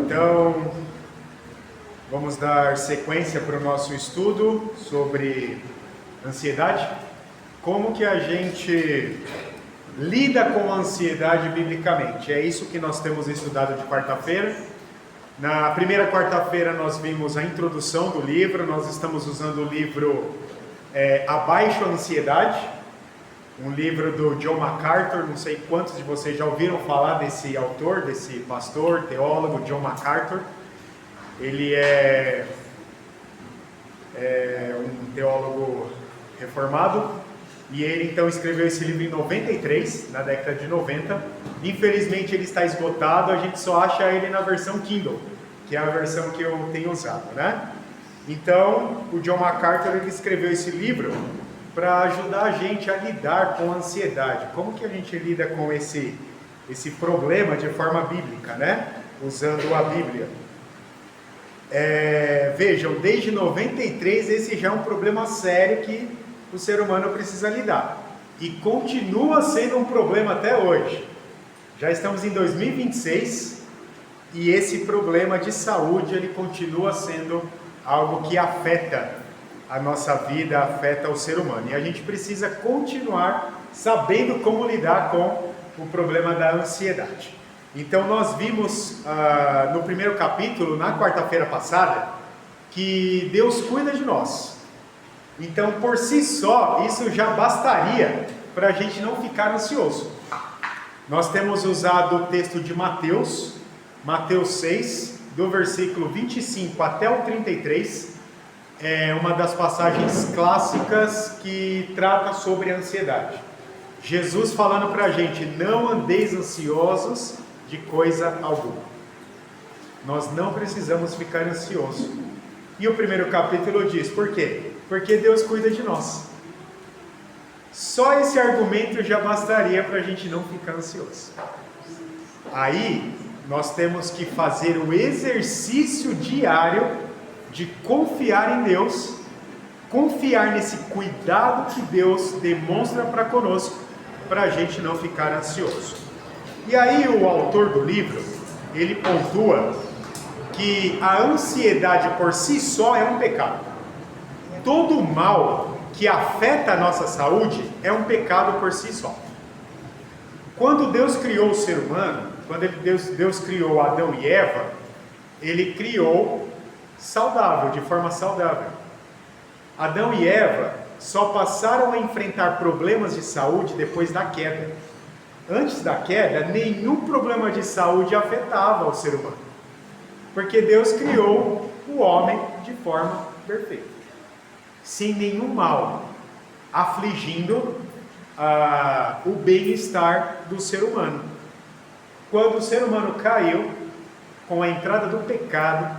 Então, vamos dar sequência para o nosso estudo sobre ansiedade. Como que a gente lida com a ansiedade biblicamente? É isso que nós temos estudado de quarta-feira. Na primeira quarta-feira nós vimos a introdução do livro, nós estamos usando o livro Abaixo a Ansiedade, um livro do John MacArthur. Não sei quantos de vocês já ouviram falar desse autor, desse pastor, teólogo, John MacArthur. Ele é um teólogo reformado, e ele então escreveu esse livro em 93, na década de 90. Infelizmente ele está esgotado, a gente só acha ele na versão Kindle, que é a versão que eu tenho usado, né? Então, o John MacArthur ele escreveu esse livro para ajudar a gente a lidar com a ansiedade. Como que a gente lida com esse problema de forma bíblica, né? Usando a Bíblia. Vejam, desde 93 esse já é um problema sério que o ser humano precisa lidar. E continua sendo um problema até hoje. Já estamos em 2026 e esse problema de saúde ele continua sendo algo que afeta a nossa vida, afeta o ser humano. E a gente precisa continuar sabendo como lidar com o problema da ansiedade. Então nós vimos no primeiro capítulo, na quarta-feira passada, que Deus cuida de nós. Então por si só, isso já bastaria para a gente não ficar ansioso. Nós temos usado o texto de Mateus 6, do versículo 25 até o 33, é uma das passagens clássicas que trata sobre a ansiedade. Jesus falando para a gente: não andeis ansiosos de coisa alguma. Nós não precisamos ficar ansiosos. E o primeiro capítulo diz, por quê? Porque Deus cuida de nós. Só esse argumento já bastaria para a gente não ficar ansioso. Aí, nós temos que fazer o exercício diário de confiar em Deus, confiar nesse cuidado que Deus demonstra para conosco, para a gente não ficar ansioso. E aí o autor do livro, ele pontua que a ansiedade por si só é um pecado. Todo mal que afeta a nossa saúde é um pecado por si só. Quando Deus criou o ser humano, quando Deus criou Adão e Eva, ele criou saudável, de forma saudável. Adão e Eva só passaram a enfrentar problemas de saúde depois da queda. Antes da queda, nenhum problema de saúde afetava o ser humano, porque Deus criou o homem de forma perfeita, sem nenhum mal, afligindo o bem-estar do ser humano. Quando o ser humano caiu, com a entrada do pecado,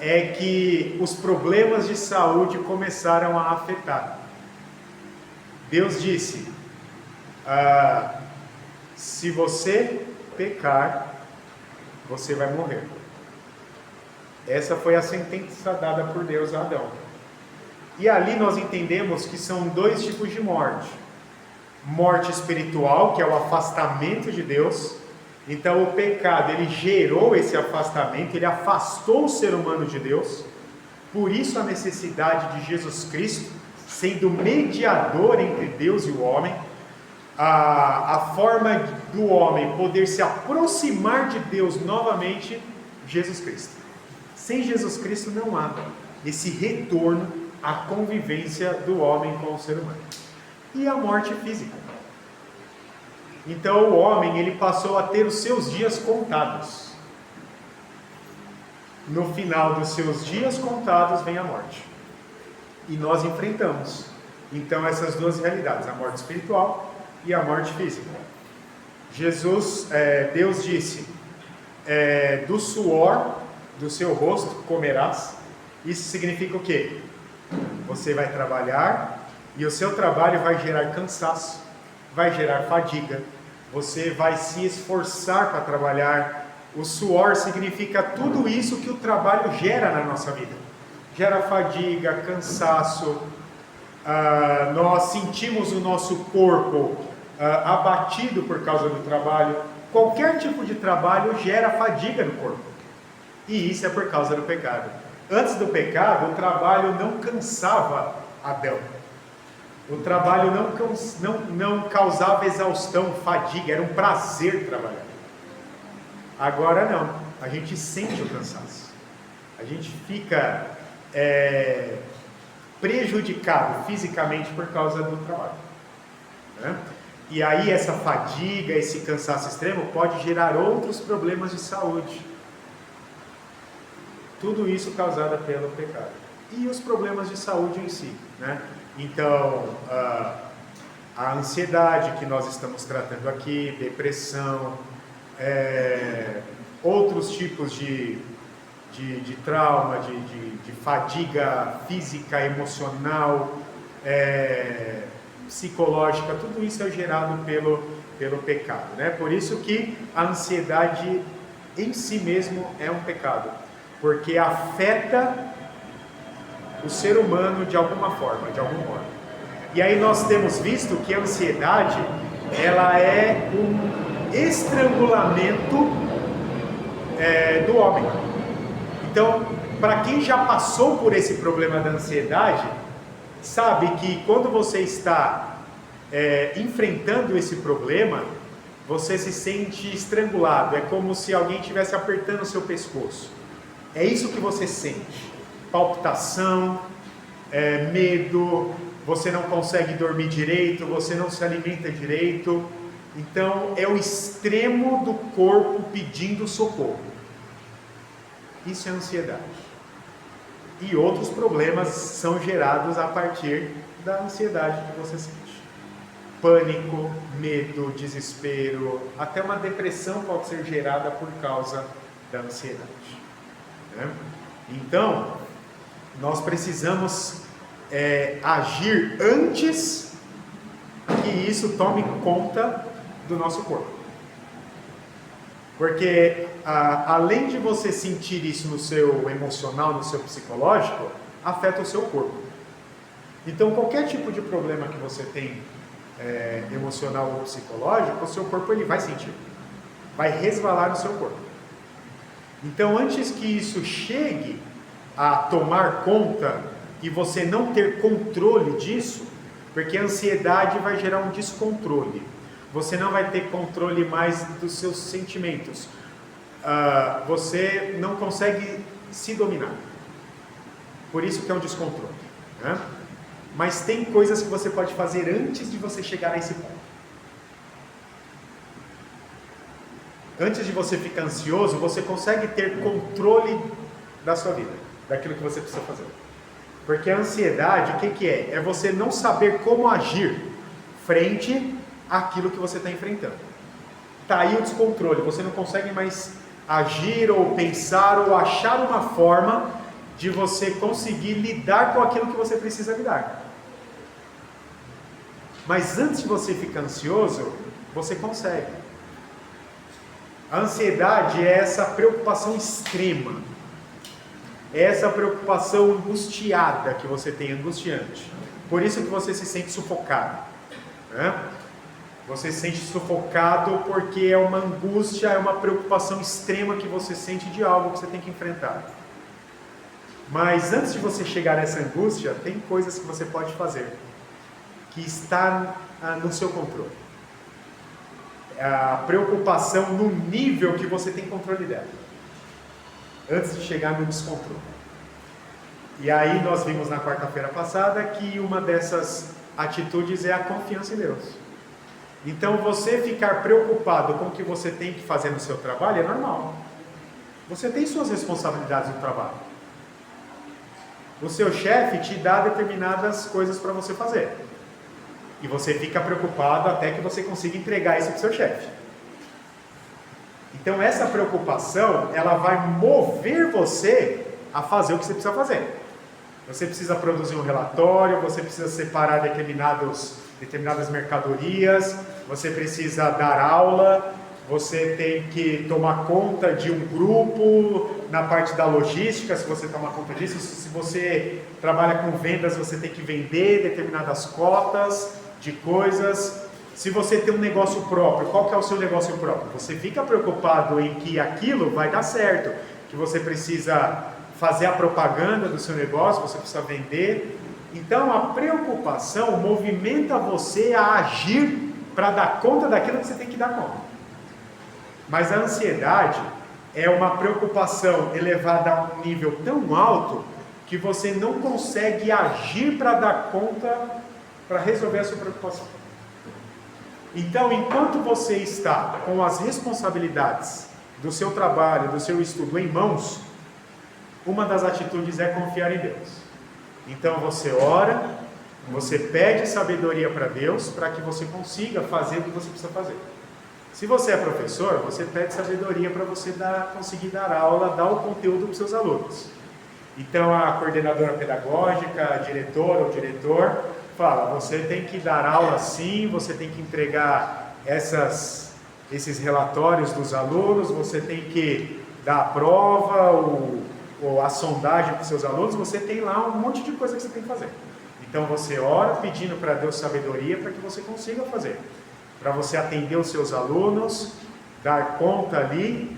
é que os problemas de saúde começaram a afetar. Deus disse: se você pecar, você vai morrer. Essa foi a sentença dada por Deus a Adão. E ali nós entendemos que são dois tipos de morte. Morte espiritual, que é o afastamento de Deus. Então o pecado, ele gerou esse afastamento, ele afastou o ser humano de Deus. Por isso a necessidade de Jesus Cristo, sendo mediador entre Deus e o homem. A forma do homem poder se aproximar de Deus novamente, Jesus Cristo. Sem Jesus Cristo não há esse retorno à convivência do homem com o ser humano. E a morte física. Então o homem ele passou a ter os seus dias contados. No final dos seus dias contados vem a morte. E nós enfrentamos então essas duas realidades, a morte espiritual e a morte física. Deus disse: do suor do seu rosto comerás. Isso significa o quê? Você vai trabalhar e o seu trabalho vai gerar cansaço, vai gerar fadiga, você vai se esforçar para trabalhar. O suor significa tudo isso que o trabalho gera na nossa vida. Gera fadiga, cansaço, nós sentimos o nosso corpo abatido por causa do trabalho. Qualquer tipo de trabalho gera fadiga no corpo. E isso é por causa do pecado. Antes do pecado, o trabalho não cansava Adão. O trabalho não causava exaustão, fadiga, era um prazer trabalhar. Agora não, a gente sente o cansaço. A gente fica prejudicado fisicamente por causa do trabalho, né? E aí essa fadiga, esse cansaço extremo pode gerar outros problemas de saúde. Tudo isso causado pelo pecado. E os problemas de saúde em si, né? Então, a ansiedade que nós estamos tratando aqui, depressão, outros tipos de trauma, de fadiga física, emocional, psicológica, tudo isso é gerado pelo pecado, né? Por isso que a ansiedade em si mesmo é um pecado, porque afeta o ser humano de alguma forma, de algum modo. E aí nós temos visto que a ansiedade, ela é um estrangulamento do homem. Então, para quem já passou por esse problema da ansiedade, sabe que quando você está enfrentando esse problema, você se sente estrangulado, é como se alguém estivesse apertando o seu pescoço. É isso que você sente. Palpitação, medo, você não consegue dormir direito, você não se alimenta direito. Então é o extremo do corpo pedindo socorro. Isso é ansiedade. E outros problemas são gerados a partir da ansiedade que você sente. Pânico, medo, desespero, até uma depressão pode ser gerada por causa da ansiedade, né? Então, nós precisamos agir antes que isso tome conta do nosso corpo. Porque além de você sentir isso no seu emocional, no seu psicológico, afeta o seu corpo. Então qualquer tipo de problema que você tem emocional ou psicológico, o seu corpo ele vai sentir, vai resvalar no seu corpo. Então antes que isso chegue a tomar conta e você não ter controle disso, porque a ansiedade vai gerar um descontrole. Você não vai ter controle mais dos seus sentimentos. Você não consegue se dominar. Por isso que é um descontrole, né? Mas tem coisas que você pode fazer antes de você chegar a esse ponto. Antes de você ficar ansioso, você consegue ter controle da sua vida, daquilo que você precisa fazer. Porque a ansiedade, o que é? É você não saber como agir frente àquilo que você está enfrentando. Está aí o descontrole, você não consegue mais agir ou pensar ou achar uma forma de você conseguir lidar com aquilo que você precisa lidar. Mas antes de você ficar ansioso, você consegue. A ansiedade é essa preocupação extrema, é essa preocupação angustiada que você tem, angustiante. Por isso que você se sente sufocado, né? Você se sente sufocado porque é uma angústia, é uma preocupação extrema que você sente de algo que você tem que enfrentar. Mas antes de você chegar nessa angústia, tem coisas que você pode fazer, que está no seu controle. A preocupação no nível que você tem controle dela, antes de chegar no descontrole. E aí nós vimos na quarta-feira passada que uma dessas atitudes é a confiança em Deus. Então você ficar preocupado com o que você tem que fazer no seu trabalho é normal. Você tem suas responsabilidades no trabalho. O seu chefe te dá determinadas coisas para você fazer. E você fica preocupado até que você consiga entregar isso para o seu chefe. Então essa preocupação, ela vai mover você a fazer o que você precisa fazer. Você precisa produzir um relatório, você precisa separar determinadas mercadorias, você precisa dar aula, você tem que tomar conta de um grupo na parte da logística, se você tomar conta disso. Se você trabalha com vendas, você tem que vender determinadas cotas de coisas. Se você tem um negócio próprio, qual que é o seu negócio próprio? Você fica preocupado em que aquilo vai dar certo, que você precisa fazer a propaganda do seu negócio, você precisa vender. Então a preocupação movimenta você a agir para dar conta daquilo que você tem que dar conta. Mas a ansiedade é uma preocupação elevada a um nível tão alto que você não consegue agir para dar conta, para resolver a sua preocupação. Então, enquanto você está com as responsabilidades do seu trabalho, do seu estudo em mãos, uma das atitudes é confiar em Deus. Então você ora, você pede sabedoria para Deus para que você consiga fazer o que você precisa fazer. Se você é professor, você pede sabedoria para você conseguir dar aula, dar o conteúdo para os seus alunos. Então a coordenadora pedagógica, a diretora ou diretor fala, você tem que dar aula sim, você tem que entregar esses relatórios dos alunos, você tem que dar a prova ou a sondagem para os seus alunos, você tem lá um monte de coisa que você tem que fazer. Então você ora pedindo para Deus sabedoria para que você consiga fazer. Para você atender os seus alunos, dar conta ali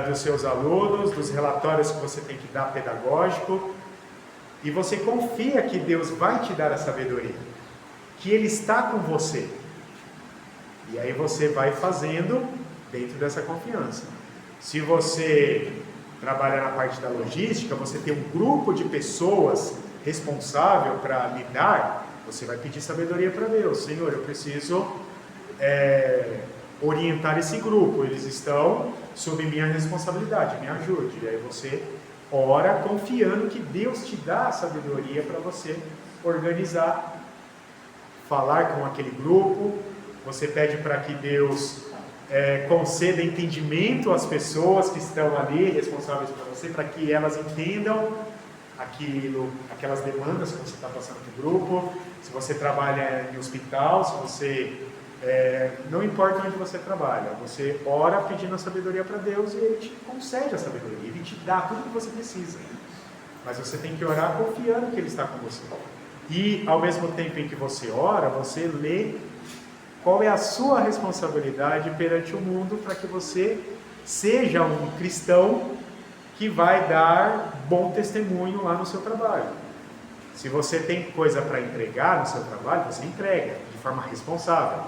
dos seus alunos, dos relatórios que você tem que dar pedagógico, e você confia que Deus vai te dar a sabedoria, que Ele está com você. E aí você vai fazendo dentro dessa confiança. Se você trabalha na parte da logística, você tem um grupo de pessoas responsável para lidar, você vai pedir sabedoria para Deus. Senhor, eu preciso orientar esse grupo, eles estão sob minha responsabilidade, me ajude. E aí você ora confiando que Deus te dá a sabedoria para você organizar, falar com aquele grupo. Você pede para que Deus conceda entendimento às pessoas que estão ali responsáveis por você, para que elas entendam aquelas demandas que você está passando para o grupo. Se você trabalha em hospital, se você não importa onde você trabalha, você ora pedindo a sabedoria para Deus e Ele te concede a sabedoria, Ele te dá tudo que você precisa. Mas você tem que orar confiando que Ele está com você. E ao mesmo tempo em que você ora, você lê qual é a sua responsabilidade perante o mundo para que você seja um cristão que vai dar bom testemunho lá no seu trabalho. Se você tem coisa para entregar no seu trabalho, você entrega de forma responsável,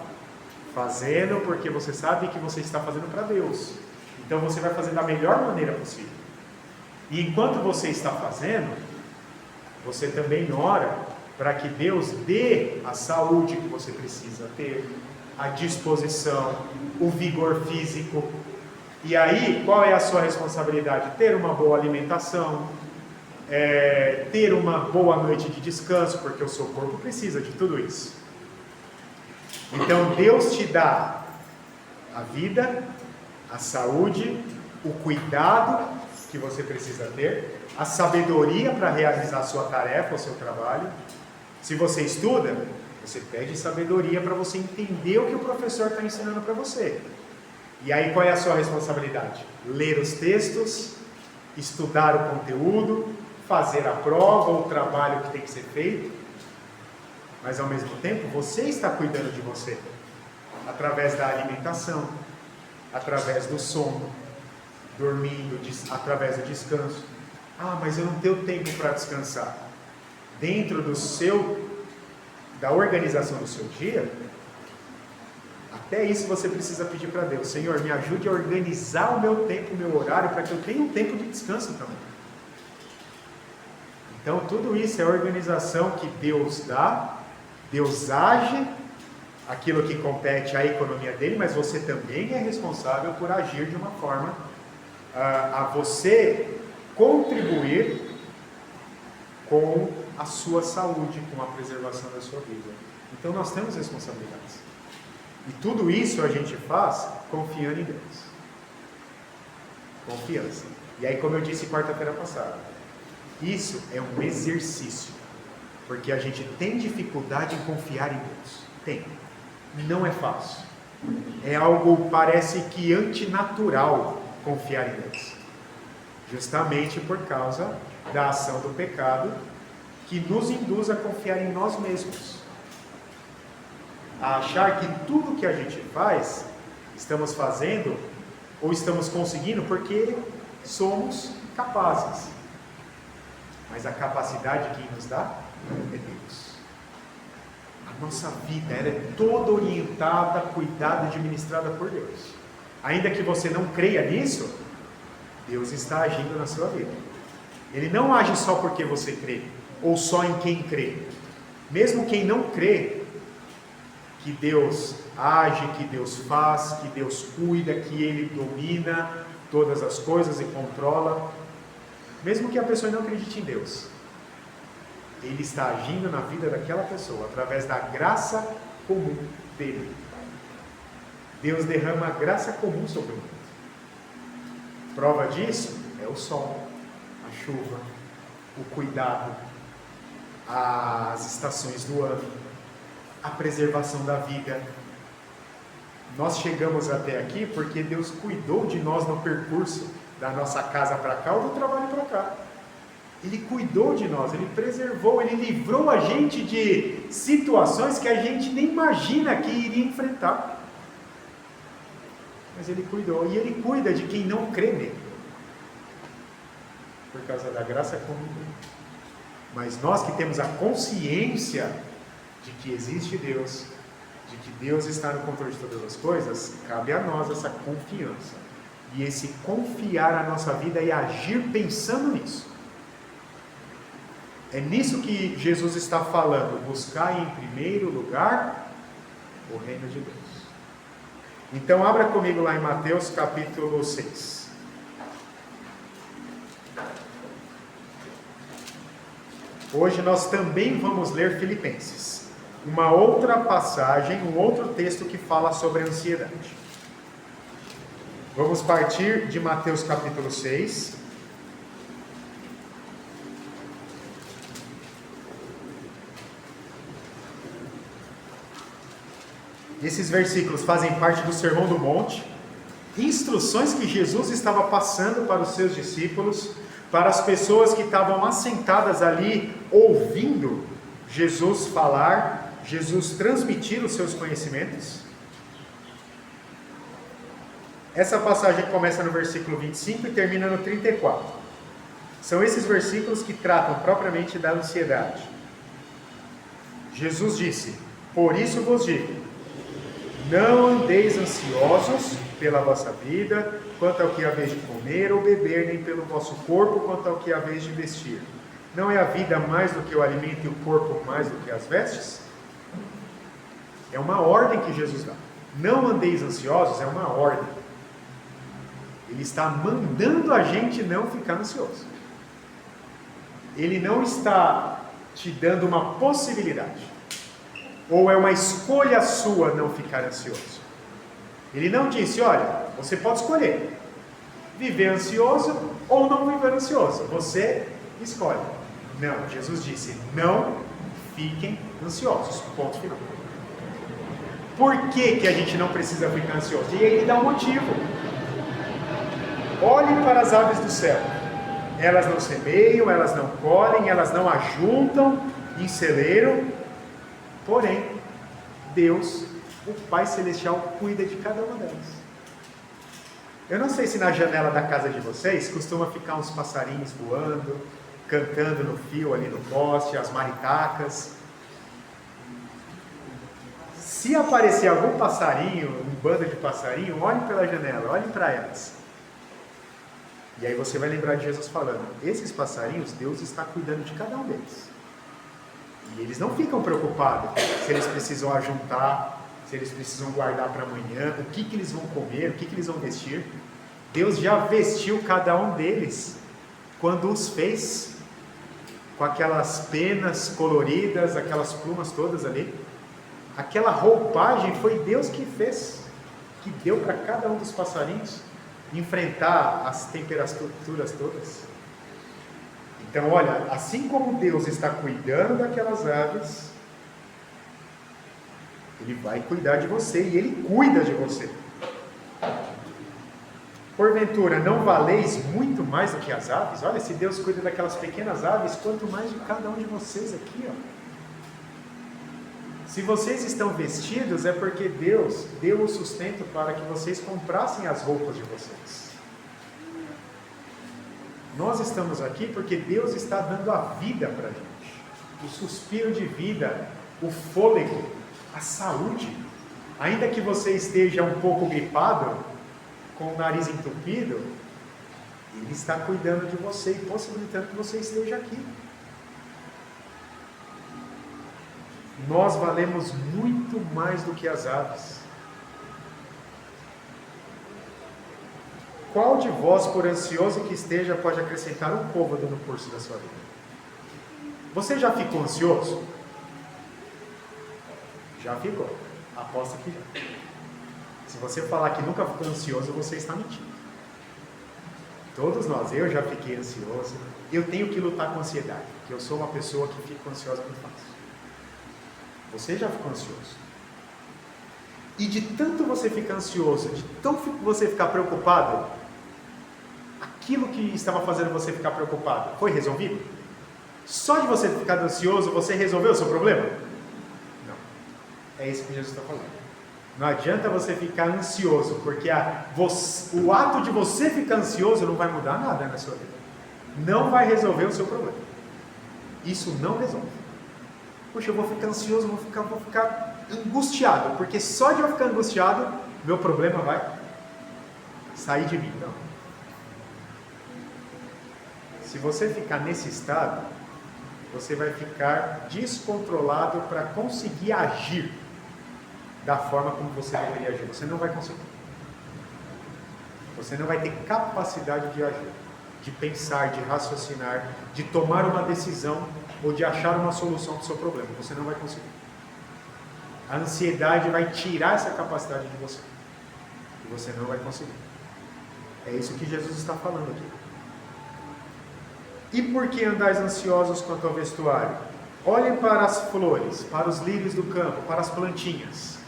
fazendo porque você sabe que você está fazendo para Deus. Então você vai fazer da melhor maneira possível. E enquanto você está fazendo, você também ora para que Deus dê a saúde que você precisa ter, a disposição, o vigor físico. E aí, qual é a sua responsabilidade? Ter uma boa alimentação, ter uma boa noite de descanso, porque o seu corpo precisa de tudo isso. Então Deus te dá a vida, a saúde, o cuidado que você precisa ter, a sabedoria para realizar a sua tarefa, o seu trabalho. Se você estuda, você pede sabedoria para você entender o que o professor está ensinando para você. E aí qual é a sua responsabilidade? Ler os textos, estudar o conteúdo, fazer a prova ou o trabalho que tem que ser feito. Mas ao mesmo tempo, você está cuidando de você, através da alimentação, através do sono, dormindo, através do descanso. Ah, mas eu não tenho tempo para descansar. Dentro da organização do seu dia, até isso você precisa pedir para Deus. Senhor, me ajude a organizar o meu tempo, o meu horário, para que eu tenha um tempo de descanso também. Então tudo isso é a organização que Deus dá. Deus age aquilo que compete à economia dele, mas você também é responsável por agir de uma forma a você contribuir com a sua saúde, com a preservação da sua vida. Então nós temos responsabilidades. E tudo isso a gente faz confiando em Deus. Confiança. E aí, como eu disse quarta-feira passada, isso é um exercício. Porque a gente tem dificuldade em confiar em Deus. Tem. Não é fácil. É algo, parece que antinatural confiar em Deus. Justamente por causa da ação do pecado que nos induz a confiar em nós mesmos. A achar que tudo que a gente faz, estamos fazendo ou estamos conseguindo porque somos capazes. Mas a capacidade quem nos dá é Deus. A nossa vida ela é toda orientada, cuidada e administrada por Deus. Ainda que você não creia nisso, Deus está agindo na sua vida. Ele não age só porque você crê, ou só em quem crê. Mesmo quem não crê, que Deus age, que Deus faz, que Deus cuida, que Ele domina todas as coisas e controla. Mesmo que a pessoa não acredite em Deus, Ele está agindo na vida daquela pessoa, através da graça comum dele. Deus derrama a graça comum sobre o mundo. Prova disso é o sol, a chuva, o cuidado, as estações do ano, a preservação da vida. Nós chegamos até aqui porque Deus cuidou de nós no percurso da nossa casa para cá ou do trabalho para cá. Ele cuidou de nós, Ele preservou, Ele livrou a gente de situações que a gente nem imagina que iria enfrentar. Mas Ele cuidou, e Ele cuida de quem não crê nele, por causa da graça comum dele. Mas nós que temos a consciência de que existe Deus, de que Deus está no controle de todas as coisas, cabe a nós essa confiança, e esse confiar a nossa vida e agir pensando nisso. É nisso que Jesus está falando, buscar em primeiro lugar o reino de Deus. Então abra comigo lá em Mateus capítulo 6. Hoje nós também vamos ler Filipenses, uma outra passagem, um outro texto que fala sobre a ansiedade. Vamos partir de Mateus capítulo 6. Esses versículos fazem parte do Sermão do Monte, instruções que Jesus estava passando para os seus discípulos, para as pessoas que estavam assentadas ali, ouvindo Jesus falar, Jesus transmitir os seus conhecimentos. Essa passagem começa no versículo 25 e termina no 34. São esses versículos que tratam propriamente da ansiedade. Jesus disse: "Por isso vos digo, não andeis ansiosos pela vossa vida, quanto ao que haveis de comer ou beber, nem pelo vosso corpo, quanto ao que haveis de vestir. Não é a vida mais do que o alimento e o corpo mais do que as vestes?" É uma ordem que Jesus dá. Não andeis ansiosos é uma ordem. Ele está mandando a gente não ficar ansioso. Ele não está te dando uma possibilidade. Ou é uma escolha sua não ficar ansioso. Ele não disse: olha, você pode escolher viver ansioso ou não viver ansioso. Você escolhe. Não, Jesus disse: não fiquem ansiosos. Ponto final. Por que a gente não precisa ficar ansioso? E ele dá um motivo. Olhe para as aves do céu. Elas não semeiam, elas não colhem, elas não ajuntam em celeiro. Porém, Deus, o Pai Celestial, cuida de cada uma delas. Eu não sei se na janela da casa de vocês costuma ficar uns passarinhos voando, cantando no fio ali no poste, as maritacas. Se aparecer algum passarinho, um bando de passarinho, olhe pela janela, olhe para elas. E aí você vai lembrar de Jesus falando: esses passarinhos, Deus está cuidando de cada um deles. E eles não ficam preocupados se eles precisam ajuntar, se eles precisam guardar para amanhã, o que eles vão comer, o que eles vão vestir. Deus já vestiu cada um deles quando os fez, com aquelas penas coloridas, aquelas plumas todas ali. Aquela roupagem foi Deus que fez, que deu para cada um dos passarinhos enfrentar as temperaturas todas. Então, olha, assim como Deus está cuidando daquelas aves, Ele vai cuidar de você, e Ele cuida de você. Porventura, não valeis muito mais do que as aves? Olha, se Deus cuida daquelas pequenas aves, quanto mais de cada um de vocês aqui, ó. Se vocês estão vestidos, é porque Deus deu o sustento para que vocês comprassem as roupas de vocês. Nós estamos aqui porque Deus está dando a vida para a gente. O suspiro de vida, o fôlego, a saúde. Ainda que você esteja um pouco gripado, com o nariz entupido, Ele está cuidando de você e possibilitando que você esteja aqui. Nós valemos muito mais do que as aves. Qual de vós, por ansioso que esteja, pode acrescentar um côvado no curso da sua vida? Você já ficou ansioso? Já ficou. Aposto que já. Se você falar que nunca ficou ansioso, você está mentindo. Todos nós, eu já fiquei ansioso. Eu tenho que lutar com ansiedade, porque eu sou uma pessoa que fica ansiosa muito fácil. Você já ficou ansioso. E de tanto você ficar ansioso, de tanto você ficar preocupado, aquilo que estava fazendo você ficar preocupado foi resolvido? Só de você ficar ansioso, você resolveu o seu problema? Não. É isso que Jesus está falando. Não adianta você ficar ansioso, porque o ato de você ficar ansioso não vai mudar nada na sua vida. Não vai resolver o seu problema. Isso não resolve. Poxa, eu vou ficar ansioso, vou ficar angustiado, porque só de eu ficar angustiado, meu problema vai sair de mim. Não. Se você ficar nesse estado, você vai ficar descontrolado para conseguir agir da forma como você deveria agir. Você não vai conseguir. Você não vai ter capacidade de agir, de pensar, de raciocinar, de tomar uma decisão ou de achar uma solução para o seu problema. Você não vai conseguir. A ansiedade vai tirar essa capacidade de você. E você não vai conseguir. É isso que Jesus está falando aqui. E por que andais ansiosos quanto ao vestuário? Olhem para as flores, para os lírios do campo, para as plantinhas.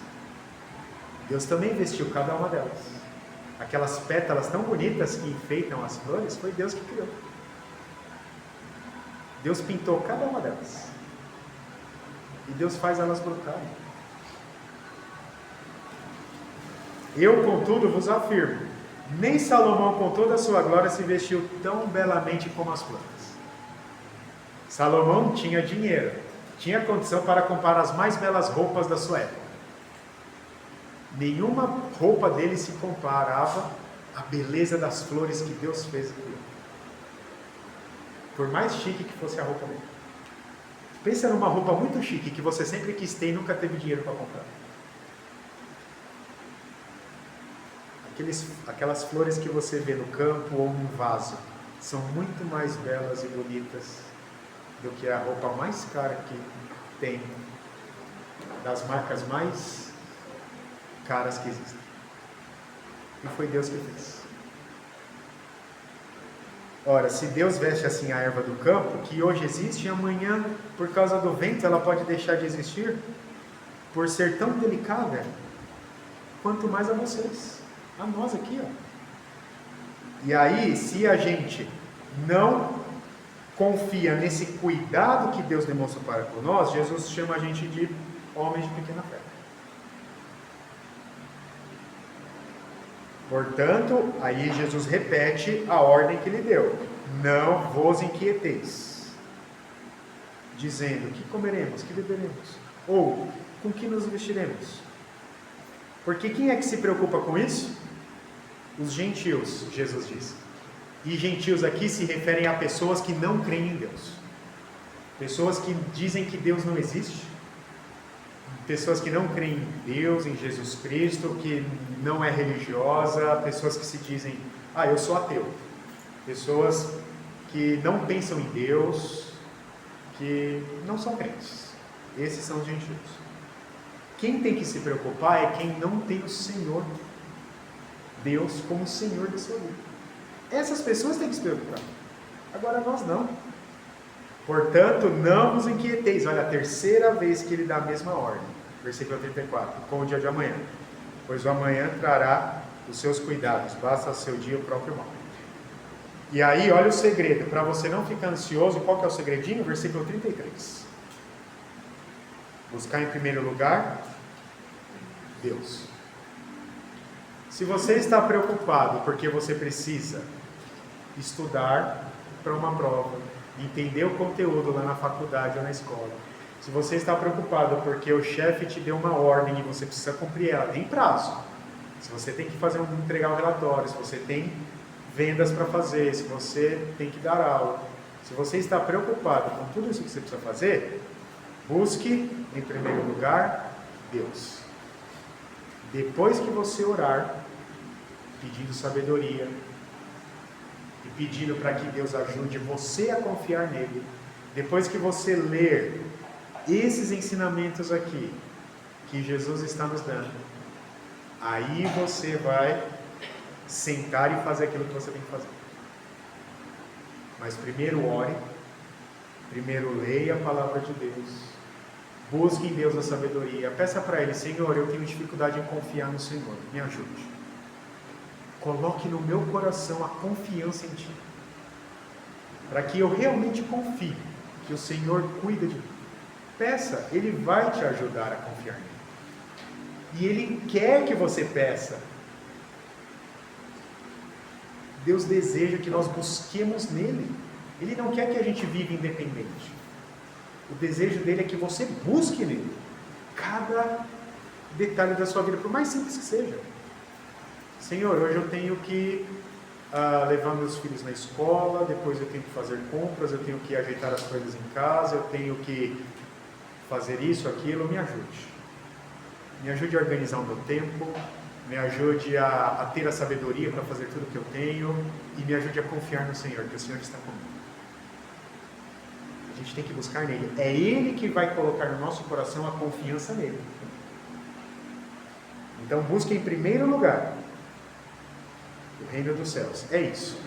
Deus também vestiu cada uma delas. Aquelas pétalas tão bonitas que enfeitam as flores, foi Deus que criou. Deus pintou cada uma delas. E Deus faz elas brotarem. Eu, contudo, vos afirmo, nem Salomão, com toda a sua glória, se vestiu tão belamente como as plantas. Salomão tinha dinheiro, tinha condição para comprar as mais belas roupas da sua época. Nenhuma roupa dele se comparava à beleza das flores que Deus fez e criou. Por mais chique que fosse a roupa dele. Pensa numa roupa muito chique que você sempre quis ter e nunca teve dinheiro para comprar. Aquelas flores que você vê no campo ou num vaso são muito mais belas e bonitas do que a roupa mais cara que tem, das marcas mais caras que existem. E foi Deus que fez. Ora, se Deus veste assim a erva do campo, que hoje existe e amanhã, por causa do vento, ela pode deixar de existir, por ser tão delicada, quanto mais a vocês, a nós aqui, ó. E aí, se a gente não confia nesse cuidado que Deus demonstra para por nós, Jesus chama a gente de homens de pequena fé. Portanto, aí Jesus repete a ordem que lhe deu: não vos inquieteis, dizendo: que comeremos, que beberemos, ou com que nos vestiremos? Porque quem é que se preocupa com isso? Os gentios, Jesus disse. E gentios aqui se referem a pessoas que não creem em Deus, pessoas que dizem que Deus não existe, pessoas que não creem em Deus, em Jesus Cristo, que não é religiosa, pessoas que se dizem: eu sou ateu, pessoas que não pensam em Deus, que não são crentes. Esses são os gentios. Quem tem que se preocupar é quem não tem o Senhor Deus como Senhor da sua vida. Essas pessoas têm que se preocupar. Agora nós não. Portanto, não vos inquieteis. Olha, a terceira vez que ele dá a mesma ordem. Versículo 34. Com o dia de amanhã. Pois o amanhã trará os seus cuidados. Basta ao seu dia o próprio mal. E aí, olha o segredo. Para você não ficar ansioso, qual que é o segredinho? Versículo 33. Buscar em primeiro lugar Deus. Se você está preocupado porque você precisa estudar, para uma prova, entender o conteúdo lá na faculdade ou na escola, se você está preocupado porque o chefe te deu uma ordem e você precisa cumprir ela, tem prazo. Se você tem que entregar um relatório, se você tem vendas para fazer, se você tem que dar aula, se você está preocupado com tudo isso que você precisa fazer, busque, em primeiro lugar, Deus. Depois que você orar, pedindo sabedoria e pedindo para que Deus ajude você a confiar nele, depois que você ler esses ensinamentos aqui que Jesus está nos dando, aí você vai sentar e fazer aquilo que você tem que fazer. Mas primeiro ore, primeiro leia a palavra de Deus, busque em Deus a sabedoria, peça para Ele: Senhor, eu tenho dificuldade em confiar no Senhor, me ajude. Coloque no meu coração a confiança em Ti, para que eu realmente confie que o Senhor cuida de mim. Peça, Ele vai te ajudar a confiar nele. E Ele quer que você peça. Deus deseja que nós busquemos nele. Ele não quer que a gente viva independente. O desejo dele é que você busque nele cada detalhe da sua vida, por mais simples que seja. Senhor, hoje eu tenho que levar meus filhos na escola, depois eu tenho que fazer compras, eu tenho que ajeitar as coisas em casa, eu tenho que fazer isso, aquilo, me ajude. Me ajude a organizar o meu tempo, me ajude a ter a sabedoria para fazer tudo que eu tenho e me ajude a confiar no Senhor, que o Senhor está comigo. A gente tem que buscar nele. É Ele que vai colocar no nosso coração a confiança nele. Então busque em primeiro lugar o reino dos céus. É isso.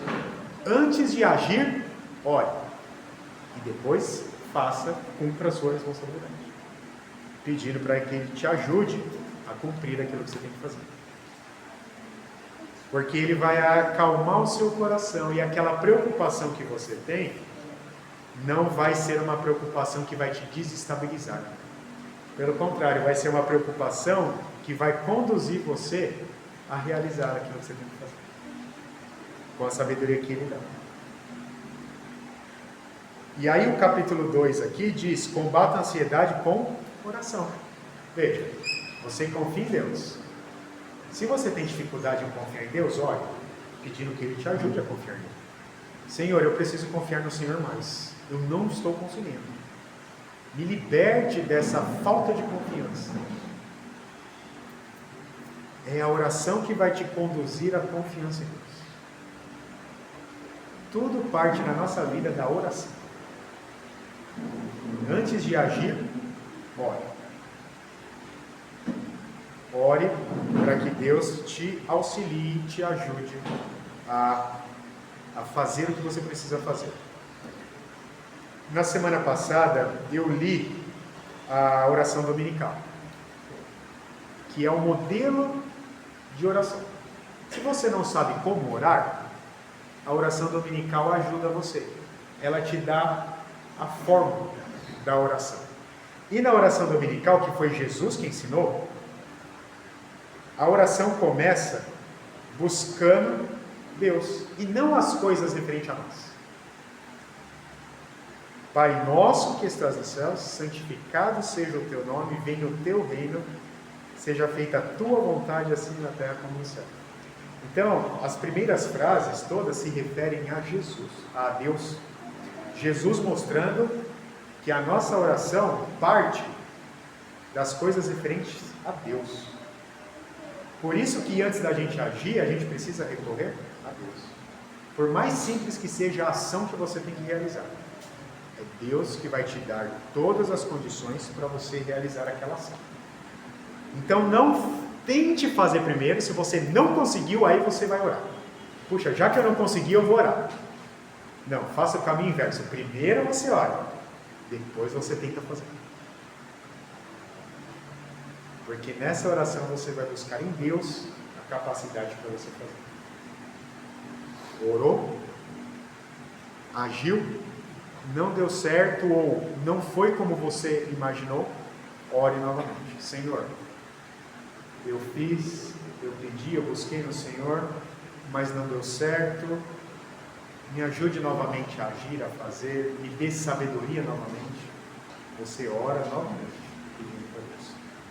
Antes de agir, ore. E depois cumpra a sua responsabilidade, pedindo para que Ele te ajude a cumprir aquilo que você tem que fazer. Porque Ele vai acalmar o seu coração, e aquela preocupação que você tem não vai ser uma preocupação que vai te desestabilizar. Pelo contrário, vai ser uma preocupação que vai conduzir você a realizar aquilo que você tem que fazer, com a sabedoria que Ele dá. E aí o capítulo 2 aqui diz: combata a ansiedade com oração. Veja, você confia em Deus. Se você tem dificuldade em confiar em Deus, ore, pedindo que Ele te ajude a confiar nele. Senhor, eu preciso confiar no Senhor mais. Eu não estou conseguindo. Me liberte dessa falta de confiança. É a oração que vai te conduzir à confiança em Deus. Tudo parte na nossa vida da oração. Antes de agir, ore. Ore para que Deus te auxilie, te ajude a fazer o que você precisa fazer. Na semana passada, eu li a oração dominical, que é um modelo de oração. Se você não sabe como orar, a oração dominical ajuda você. Ela te dá a fórmula da oração. E na oração dominical, que foi Jesus que ensinou, a oração começa buscando Deus e não as coisas referentes a nós. Pai nosso que estás nos céus, santificado seja o teu nome, venha o teu reino, seja feita a tua vontade, assim na terra como no céu. Então, as primeiras frases todas se referem a Jesus, a Deus. Jesus mostrando que a nossa oração parte das coisas referentes a Deus. Por isso que antes da gente agir, a gente precisa recorrer a Deus. Por mais simples que seja a ação que você tem que realizar, é Deus que vai te dar todas as condições para você realizar aquela ação. Então não tente fazer primeiro, se você não conseguiu, aí você vai orar. Puxa, já que eu não consegui, eu vou orar. Não, faça o caminho inverso. Primeiro você ora, depois você tenta fazer. Porque nessa oração você vai buscar em Deus a capacidade para você fazer. Orou, agiu, não deu certo ou não foi como você imaginou, ore novamente. Senhor, eu fiz, eu pedi, eu busquei no Senhor, mas não deu certo. Me ajude novamente a agir, a fazer, me dê sabedoria novamente. Você ora novamente, pedindo para Deus.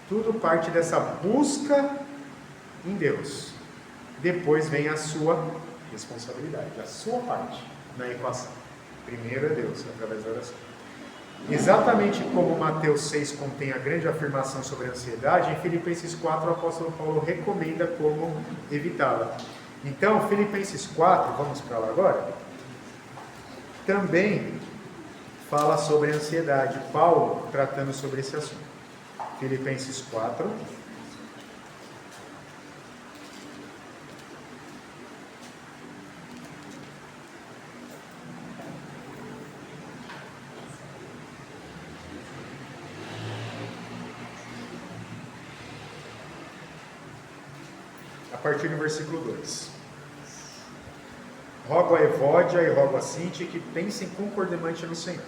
Tudo parte dessa busca em Deus. Depois vem a sua responsabilidade, a sua parte na equação. Primeiro é Deus, através da oração. Exatamente como Mateus 6 contém a grande afirmação sobre a ansiedade, em Filipenses 4 o apóstolo Paulo recomenda como evitá-la. Então, Filipenses 4, vamos para lá agora, também fala sobre a ansiedade. Paulo tratando sobre esse assunto. Filipenses 4. A partir do versículo 2. Rogo a Evódia e rogo a Sinti que pensem concordemente no Senhor.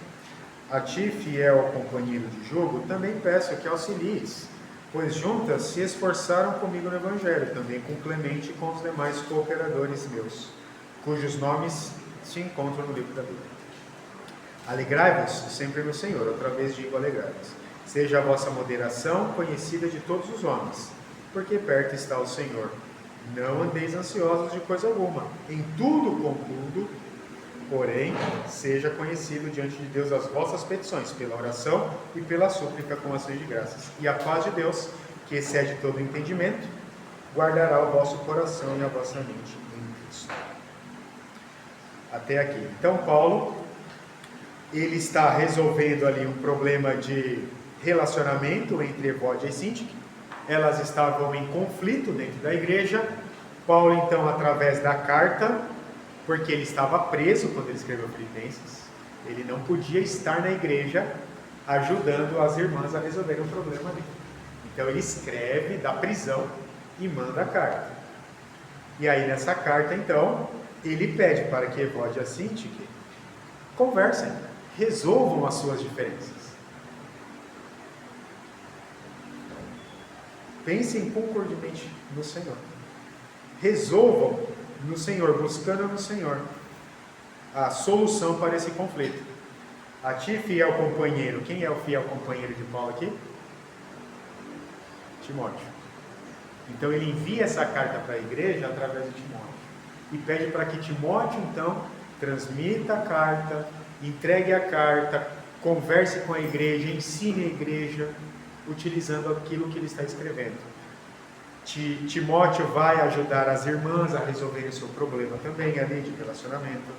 A ti, fiel companheiro de jogo, também peço que auxilies, pois juntas se esforçaram comigo no Evangelho, também com Clemente e com os demais cooperadores meus, cujos nomes se encontram no livro da Bíblia. Alegrai-vos sempre no Senhor, outra vez digo alegrai-vos. Seja a vossa moderação conhecida de todos os homens, porque perto está o Senhor. Não andeis ansiosos de coisa alguma. Em tudo, contudo, porém, seja conhecido diante de Deus as vossas petições, pela oração e pela súplica com ações de graças. E a paz de Deus, que excede todo entendimento, guardará o vosso coração e a vossa mente em Cristo. Até aqui. Então, Paulo, ele está resolvendo ali um problema de relacionamento entre Evódia e Sintique. Elas estavam em conflito dentro da igreja. Paulo, então, através da carta, porque ele estava preso quando ele escreveu Filipenses, ele não podia estar na igreja ajudando as irmãs a resolverem o problema ali. Então ele escreve da prisão e manda a carta. E aí nessa carta, então, ele pede para que Evódia e Sintique conversem, resolvam as suas diferenças. Pensem concordemente no Senhor. Resolvam no Senhor, buscando no Senhor a solução para esse conflito. A ti, fiel companheiro. Quem é o fiel companheiro de Paulo aqui? Timóteo. Então ele envia essa carta para a igreja através de Timóteo. E pede para que Timóteo, então, transmita a carta, entregue a carta, converse com a igreja, ensine a igreja, utilizando aquilo que ele está escrevendo. Timóteo vai ajudar as irmãs a resolverem o seu problema também ali de relacionamento.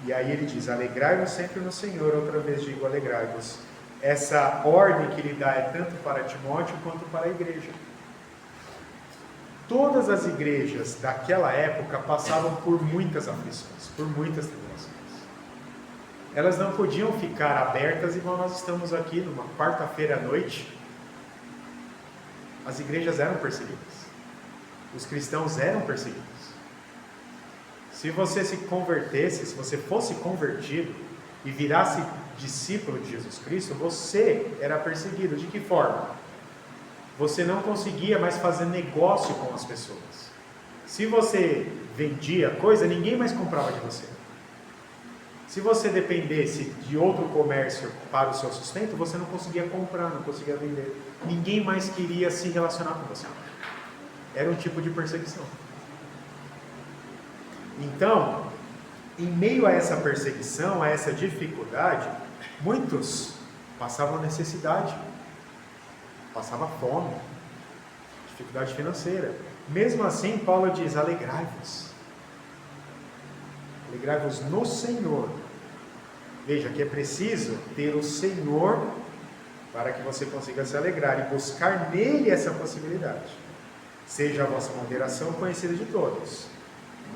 E aí ele diz, alegrai-vos sempre no Senhor, outra vez digo alegrai-vos. Essa ordem que ele dá é tanto para Timóteo quanto para a igreja. Todas as igrejas daquela época passavam por muitas aflições, por muitas tribulações. Elas não podiam ficar abertas igual nós estamos aqui numa quarta-feira à noite. As igrejas eram perseguidas. Os cristãos eram perseguidos. Se você se convertesse, se você fosse convertido e virasse discípulo de Jesus Cristo, você era perseguido. De que forma? Você não conseguia mais fazer negócio com as pessoas. Se você vendia coisa, ninguém mais comprava de você. Se você dependesse de outro comércio para o seu sustento, você não conseguia comprar, não conseguia vender. Ninguém mais queria se relacionar com você. Era um tipo de perseguição. Então, em meio a essa perseguição, a essa dificuldade, muitos passavam necessidade, passavam fome, dificuldade financeira. Mesmo assim, Paulo diz, alegrai-vos. Alegrai-vos no Senhor. Veja que é preciso ter o Senhor para que você consiga se alegrar e buscar nele essa possibilidade. Seja a vossa moderação conhecida de todos.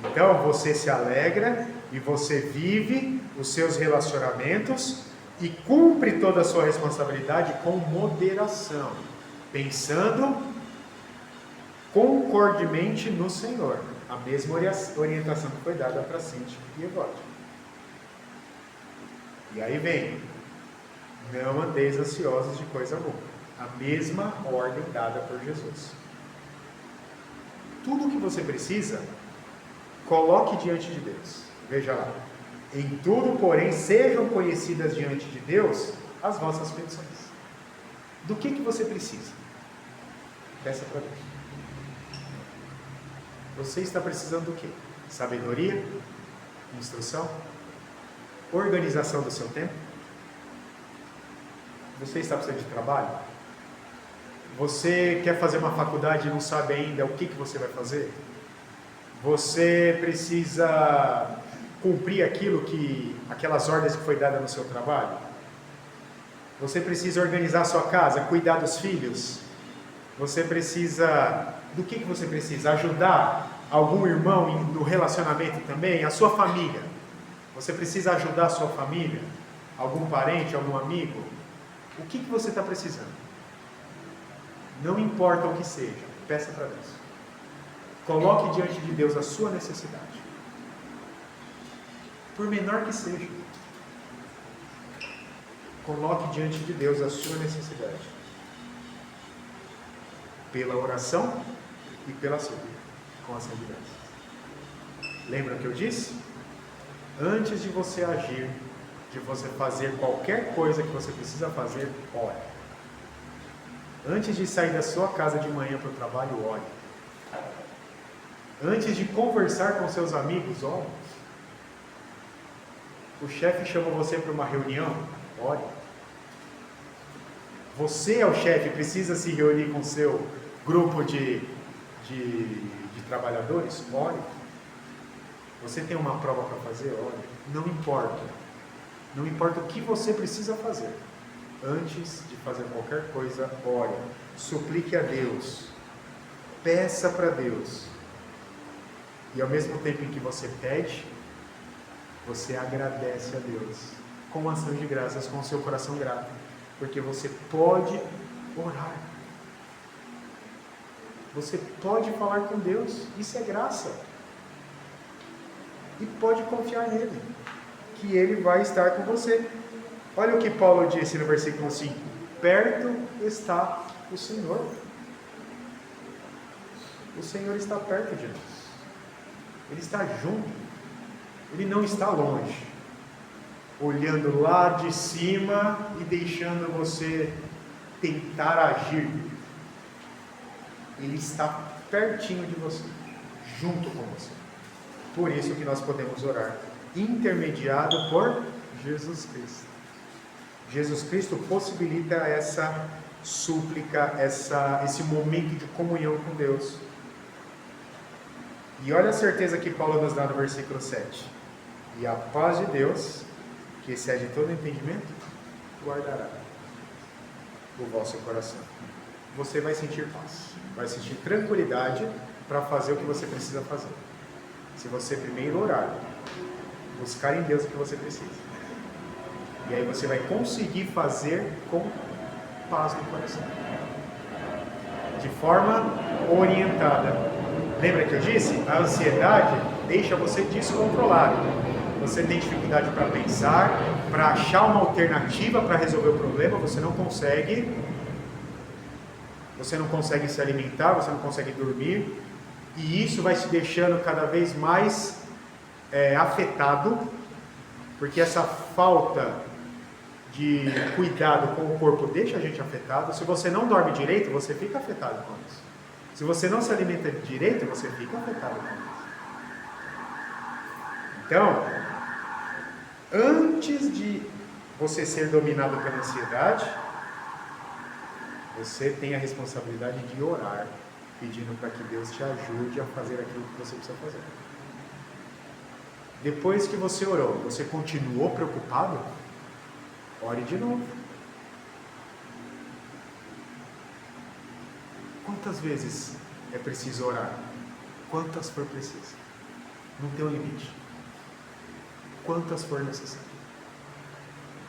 Então você se alegra e você vive os seus relacionamentos e cumpre toda a sua responsabilidade com moderação, pensando concordemente no Senhor. A mesma orientação que foi dada para Sinti e Evódia. E aí vem, não andeis ansiosos de coisa alguma. A mesma ordem dada por Jesus. Tudo o que você precisa Coloque diante de Deus. Veja lá. Em tudo, porém, sejam conhecidas diante de Deus as vossas petições. Do que você precisa? Peça para Deus. Você está precisando do quê? Sabedoria? Instrução? Organização do seu tempo? Você está precisando de trabalho? Você quer fazer uma faculdade e não sabe ainda o que você vai fazer? Você precisa cumprir aquelas ordens que foi dada no seu trabalho? Você precisa organizar a sua casa, cuidar dos filhos? Você precisa... Do que você precisa? Ajudar algum irmão no relacionamento também? A sua família? Você precisa ajudar a sua família? Algum parente, algum amigo? O que você está precisando? Não importa o que seja, peça para Deus. Coloque diante de Deus a sua necessidade. Por menor que seja. Coloque diante de Deus a sua necessidade. Pela oração e pela súplica, com ação de graças. Lembra o que eu disse? Antes de você agir, de você fazer qualquer coisa que você precisa fazer, ore. Antes de sair da sua casa de manhã para o trabalho, ore. Antes de conversar com seus amigos, ore. O chefe chama você para uma reunião, ore. Você é o chefe, precisa se reunir com seu grupo de trabalhadores, ore. Você tem uma prova para fazer, ore. Não importa. Não importa o que você precisa fazer. Antes de fazer qualquer coisa, ore. Suplique a Deus. Peça para Deus. E ao mesmo tempo em que você pede, você agradece a Deus. Com ação de graças, com o seu coração grato. Porque você pode orar. Você pode falar com Deus. Isso é graça. E pode confiar nele. Que ele vai estar com você. Olha o que Paulo disse no versículo 5. Perto está o Senhor. O Senhor está perto de nós. Ele está junto. Ele não está longe. Olhando lá de cima e deixando você tentar agir. Ele está pertinho de você. Junto com você. Por isso que nós podemos orar. Intermediado por Jesus Cristo. Jesus Cristo possibilita essa súplica, esse momento de comunhão com Deus. E olha a certeza que Paulo nos dá no versículo 7. E a paz de Deus, que excede todo entendimento, guardará o vosso coração. Você vai sentir paz, vai sentir tranquilidade para fazer o que você precisa fazer. Se você primeiro orar, buscar em Deus o que você precisa. E aí você vai conseguir fazer com paz no coração. De forma orientada. Lembra que eu disse? A ansiedade deixa você descontrolado. Você tem dificuldade para pensar, para achar uma alternativa para resolver o problema, você não consegue se alimentar, você não consegue dormir, e isso vai te deixando cada vez mais afetado, porque essa falta de cuidado com o corpo deixa a gente afetado. Se você não dorme direito, você fica afetado com isso. Se você não se alimenta direito, você fica afetado com isso. Então, antes de você ser dominado pela ansiedade, você tem a responsabilidade de orar, pedindo para que Deus te ajude a fazer aquilo que você precisa fazer. Depois que você orou, você continuou preocupado? Ore de novo. Quantas vezes é preciso orar? Quantas for preciso. Não tem um limite. Quantas for necessário.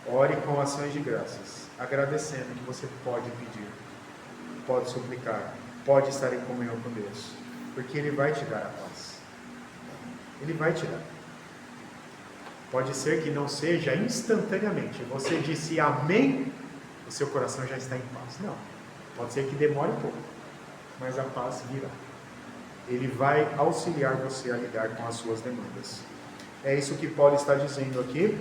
Ore com ações de graças, agradecendo que você pode pedir, pode suplicar, pode estar em comunhão com Deus, porque Ele vai te dar a paz. Ele vai te dar. Pode ser que não seja instantaneamente. Você disse amém, o seu coração já está em paz. Não. Pode ser que demore um pouco, mas a paz virá. Ele vai auxiliar você a lidar com as suas demandas. É isso que Paulo está dizendo aqui.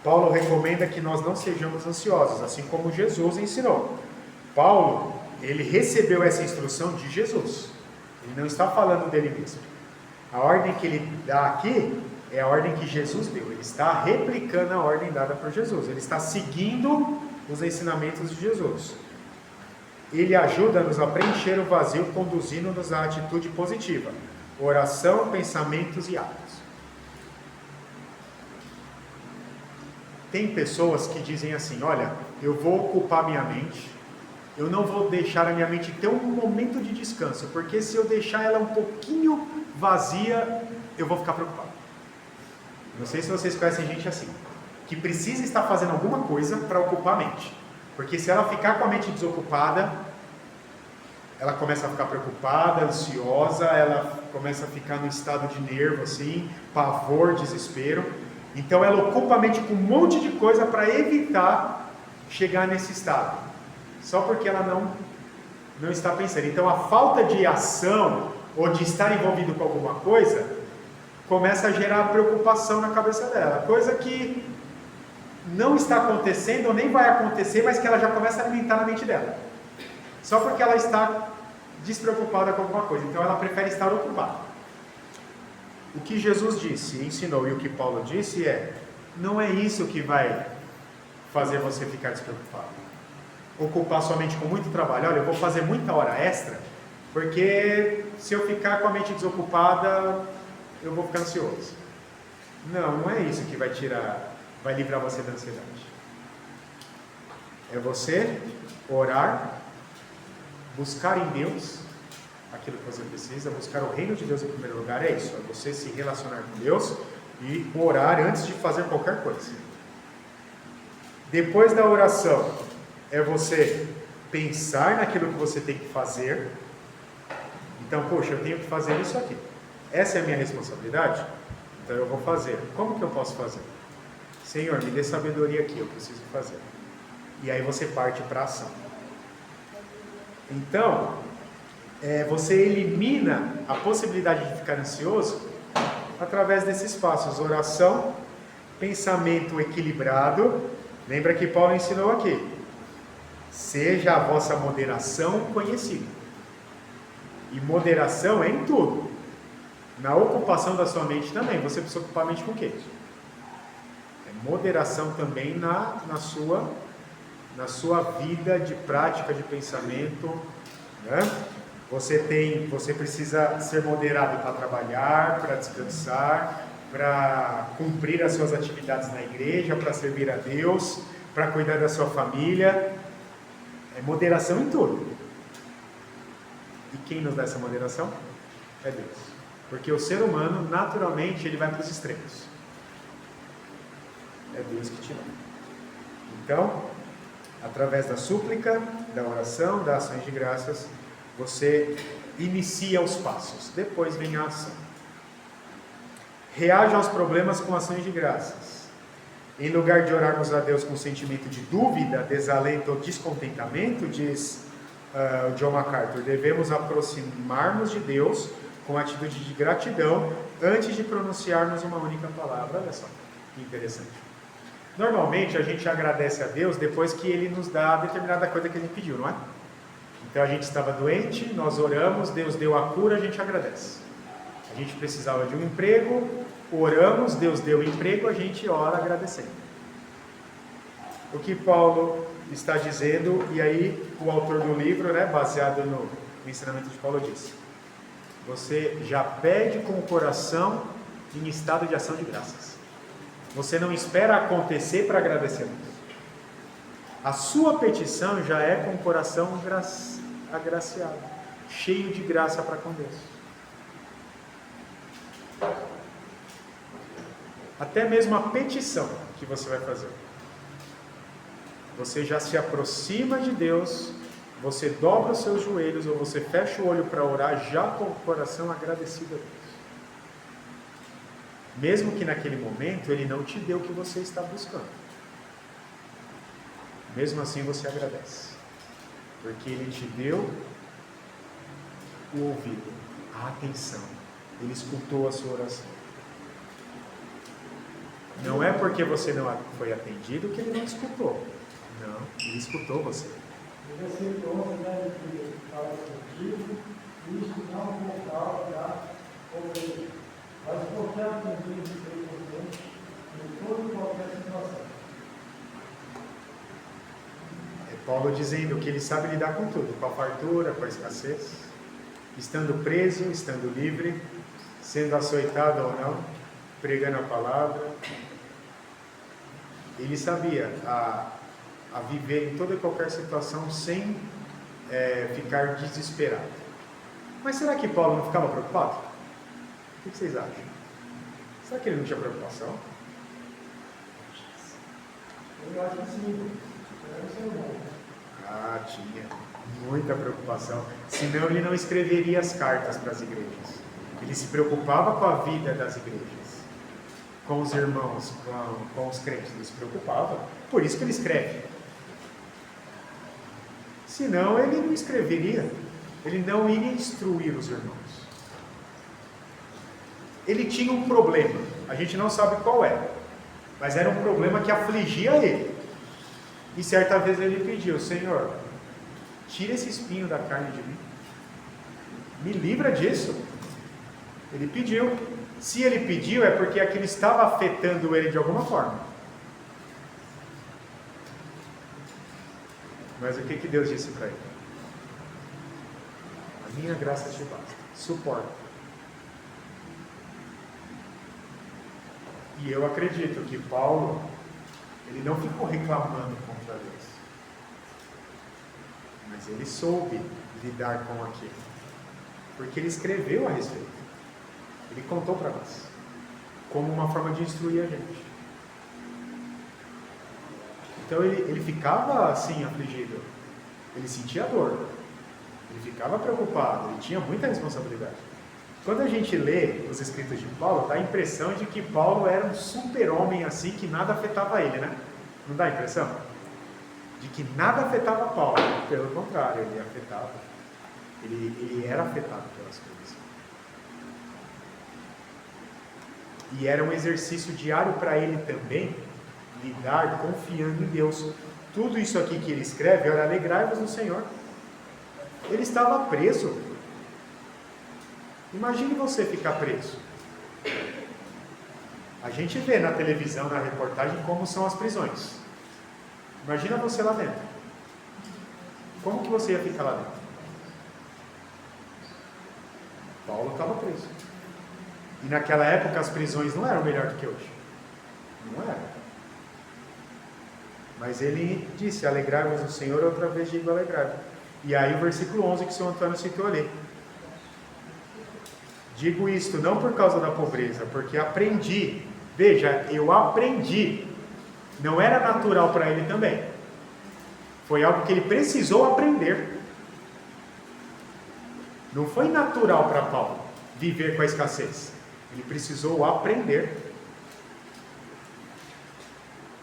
Paulo recomenda que nós não sejamos ansiosos, assim como Jesus ensinou. Paulo, ele recebeu essa instrução de Jesus. Ele não está falando dele mesmo. A ordem que ele dá aqui é a ordem que Jesus deu. Ele está replicando a ordem dada por Jesus. Ele está seguindo os ensinamentos de Jesus. Ele ajuda-nos a preencher o vazio, conduzindo-nos à atitude positiva. Oração, pensamentos e atos. Tem pessoas que dizem assim, olha, eu vou ocupar minha mente, eu não vou deixar a minha mente ter um momento de descanso, porque se eu deixar ela um pouquinho vazia, eu vou ficar preocupado. Não sei se vocês conhecem gente assim, que precisa estar fazendo alguma coisa para ocupar a mente. Porque se ela ficar com a mente desocupada, ela começa a ficar preocupada, ansiosa, ela começa a ficar num estado de nervo, assim, pavor, desespero. Então ela ocupa a mente com um monte de coisa para evitar chegar nesse estado. Só porque ela não está pensando. Então a falta de ação ou de estar envolvido com alguma coisa começa a gerar preocupação na cabeça dela. Coisa que não está acontecendo ou nem vai acontecer, mas que ela já começa a alimentar na mente dela. Só porque ela está despreocupada com alguma coisa. Então ela prefere estar ocupada. O que Jesus disse, ensinou, e o que Paulo disse não é isso que vai fazer você ficar despreocupado. Ocupar sua mente com muito trabalho. Olha, eu vou fazer muita hora extra, porque se eu ficar com a mente desocupada, eu vou ficar ansioso. Não é isso que vai livrar você da ansiedade. É você orar, buscar em Deus aquilo que você precisa, buscar o reino de Deus em primeiro lugar. É isso, é você se relacionar com Deus e orar antes de fazer qualquer coisa. Depois da oração, é você pensar naquilo que você tem que fazer. Então, poxa, eu tenho que fazer isso aqui. Essa é a minha responsabilidade? Então eu vou fazer. Como que eu posso fazer? Senhor, me dê sabedoria aqui, eu preciso fazer. E aí você parte para a ação. Então, você elimina a possibilidade de ficar ansioso através desses passos. Oração, pensamento equilibrado. Lembra que Paulo ensinou aqui. Seja a vossa moderação conhecida. E moderação é em tudo. Na ocupação da sua mente também. Você precisa ocupar a mente com o quê? Moderação também na sua vida de prática, de pensamento, né? Você precisa ser moderado para trabalhar, para descansar, para cumprir as suas atividades na igreja, para servir a Deus, para cuidar da sua família. É moderação em tudo. E quem nos dá essa moderação? É Deus. Porque o ser humano, naturalmente, ele vai para os extremos. É Deus que te dá. Então, através da súplica, da oração, das ações de graças, você inicia os passos. Depois vem a ação. Reage aos problemas com ações de graças. Em lugar de orarmos a Deus com sentimento de dúvida, desalento ou descontentamento, diz John MacArthur, devemos aproximar-nos de Deus com atitude de gratidão antes de pronunciarmos uma única palavra. Olha só, que interessante. Normalmente a gente agradece a Deus depois que Ele nos dá determinada coisa que a gente pediu, não é? Então a gente estava doente, nós oramos, Deus deu a cura, a gente agradece. A gente precisava de um emprego, oramos, Deus deu o emprego, a gente ora agradecendo. O que Paulo está dizendo, e aí o autor do livro, né, baseado no ensinamento de Paulo, diz: você já pede com o coração em estado de ação de graças. Você não espera acontecer para agradecer a Deus. A sua petição já é com o coração agraciado, cheio de graça para com Deus. Até mesmo a petição que você vai fazer, você já se aproxima de Deus, você dobra os seus joelhos, ou você fecha o olho para orar, já com o coração agradecido a Deus. Mesmo que naquele momento Ele não te deu o que você está buscando. Mesmo assim você agradece. Porque Ele te deu o ouvido, atenção. Ele escutou a sua oração. Não é porque você não foi atendido que ele não escutou. Não, ele escutou você. No versículo 11, né, que fala contigo, isto não voltava para ouvir, mas qualquer atendido de ser presente em toda e qualquer situação. É Paulo dizendo que ele sabe lidar com tudo, com a fartura, com a escassez, estando preso, estando livre, sendo açoitado ou não, pregando a palavra. Ele sabia a viver em toda e qualquer situação sem ficar desesperado. Mas será que Paulo não ficava preocupado? O que vocês acham? Será que ele não tinha preocupação? Eu acho que sim. Tinha muita preocupação. Senão ele não escreveria as cartas para as igrejas. Ele se preocupava com a vida das igrejas, com os irmãos, com os crentes. Ele se preocupava. Por isso que ele escreve. Senão ele não escreveria. Ele não iria instruir os irmãos. Ele tinha um problema. A gente não sabe qual é. Mas era um problema que afligia ele. E certa vez ele pediu: Senhor, tira esse espinho da carne de mim. Me livra disso. Ele pediu. Se ele pediu, é porque aquilo estava afetando ele de alguma forma. Mas o que Deus disse para ele? A minha graça te basta. Suporta. E eu acredito que Paulo, ele não ficou reclamando contra Deus. Mas ele soube lidar com aquilo. Porque ele escreveu a respeito. Ele contou para nós. Como uma forma de instruir a gente. Então ele ficava assim, afligido. Ele sentia dor. Ele ficava preocupado. Ele tinha muita responsabilidade. Quando a gente lê os escritos de Paulo, dá a impressão de que Paulo era um super-homem assim, que nada afetava ele, né? Não dá a impressão? De que nada afetava Paulo. Pelo contrário, ele afetava. Ele era afetado pelas coisas. E era um exercício diário para ele também, lidar confiando em Deus. Tudo isso aqui que ele escreve, olha, alegrai-vos no Senhor. Ele estava preso. Imagine você ficar preso. A gente vê na televisão, na reportagem, como são as prisões. Imagina você lá dentro. Como que você ia ficar lá dentro? Paulo estava preso. E naquela época as prisões não eram melhor do que hoje. Não era. Mas ele disse: alegrai-vos no Senhor, outra vez digo alegrai-vos. E aí o versículo 11 que o Sr. Antônio citou ali. Digo isto não por causa da pobreza, porque aprendi. Veja, eu aprendi. Não era natural para ele também. Foi algo que ele precisou aprender. Não foi natural para Paulo viver com a escassez. Ele precisou aprender.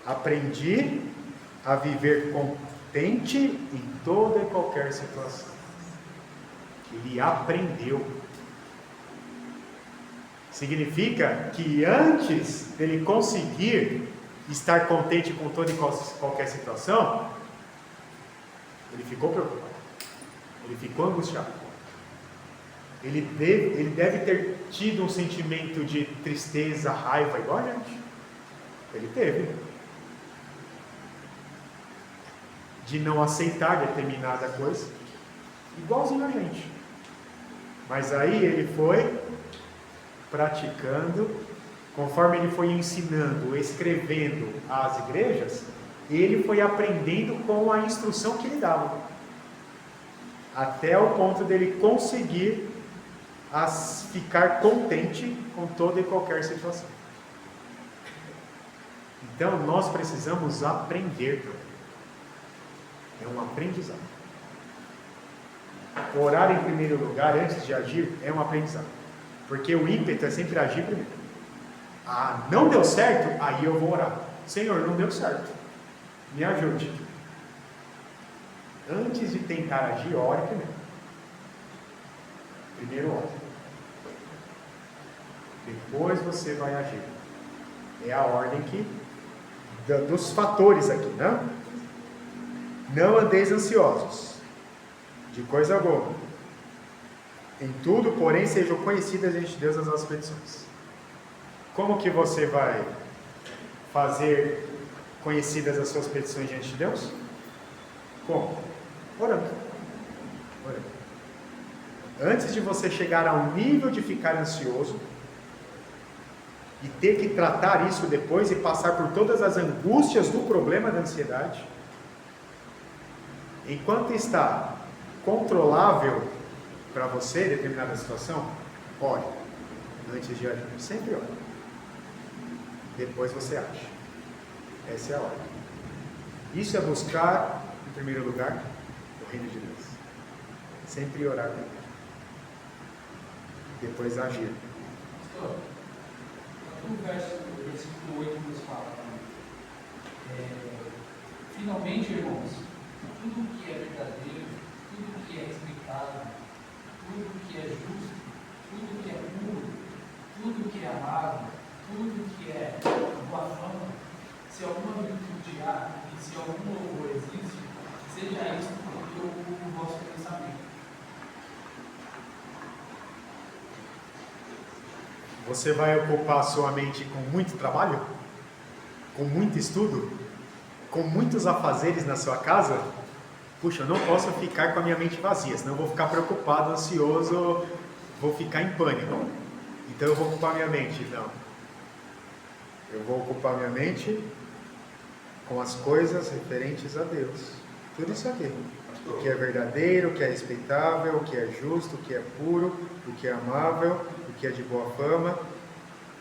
Aprendi a viver contente em toda e qualquer situação. Ele aprendeu. Significa que antes dele conseguir estar contente com toda e qualquer situação, ele ficou preocupado. Ele ficou angustiado. Ele deve ter tido um sentimento de tristeza, raiva, igual a gente. Ele teve. De não aceitar determinada coisa, igualzinho a gente. Mas aí ele foi praticando, conforme ele foi ensinando, escrevendo às igrejas, ele foi aprendendo com a instrução que ele dava, até o ponto dele conseguir ficar contente com toda e qualquer situação. Então nós precisamos aprender. É um aprendizado. Orar em primeiro lugar, antes de agir, é um aprendizado. Porque o ímpeto é sempre agir primeiro. Não deu certo? Aí eu vou orar. Senhor, não deu certo. Me ajude. Antes de tentar agir, ore primeiro. Primeiro ore. depois você vai agir. É a ordem dos fatores aqui, né? Não andeis ansiosos de coisa alguma. Em tudo, porém, sejam conhecidas diante de Deus as nossas petições. Como que você vai fazer conhecidas as suas petições diante de Deus? Como? Orando. Orando. Antes de você chegar ao nível de ficar ansioso e ter que tratar isso depois e passar por todas as angústias do problema da ansiedade, enquanto está controlável para você determinada situação, ore. Antes de agir, sempre ore. Depois você age. Essa é a ordem. Isso é buscar, em primeiro lugar, o reino de Deus. Sempre orar primeiro. Depois agir. Pastor, no versículo 8 nos fala, finalmente, irmãos, tudo que é verdadeiro, tudo que é respeitável, tudo que é justo, tudo que é puro, tudo que é amável, tudo que é boa fama, se alguma virtude há e se algum louvor existe, seja isso que ocupe o vosso pensamento. Você vai ocupar a sua mente com muito trabalho? Com muito estudo? Com muitos afazeres na sua casa? Puxa, eu não posso ficar com a minha mente vazia, senão eu vou ficar preocupado, ansioso, vou ficar em pânico. Então eu vou ocupar minha mente. Não. Eu vou ocupar minha mente com as coisas referentes a Deus. Tudo isso aqui. O que é verdadeiro, o que é respeitável, o que é justo, o que é puro, o que é amável, o que é de boa fama.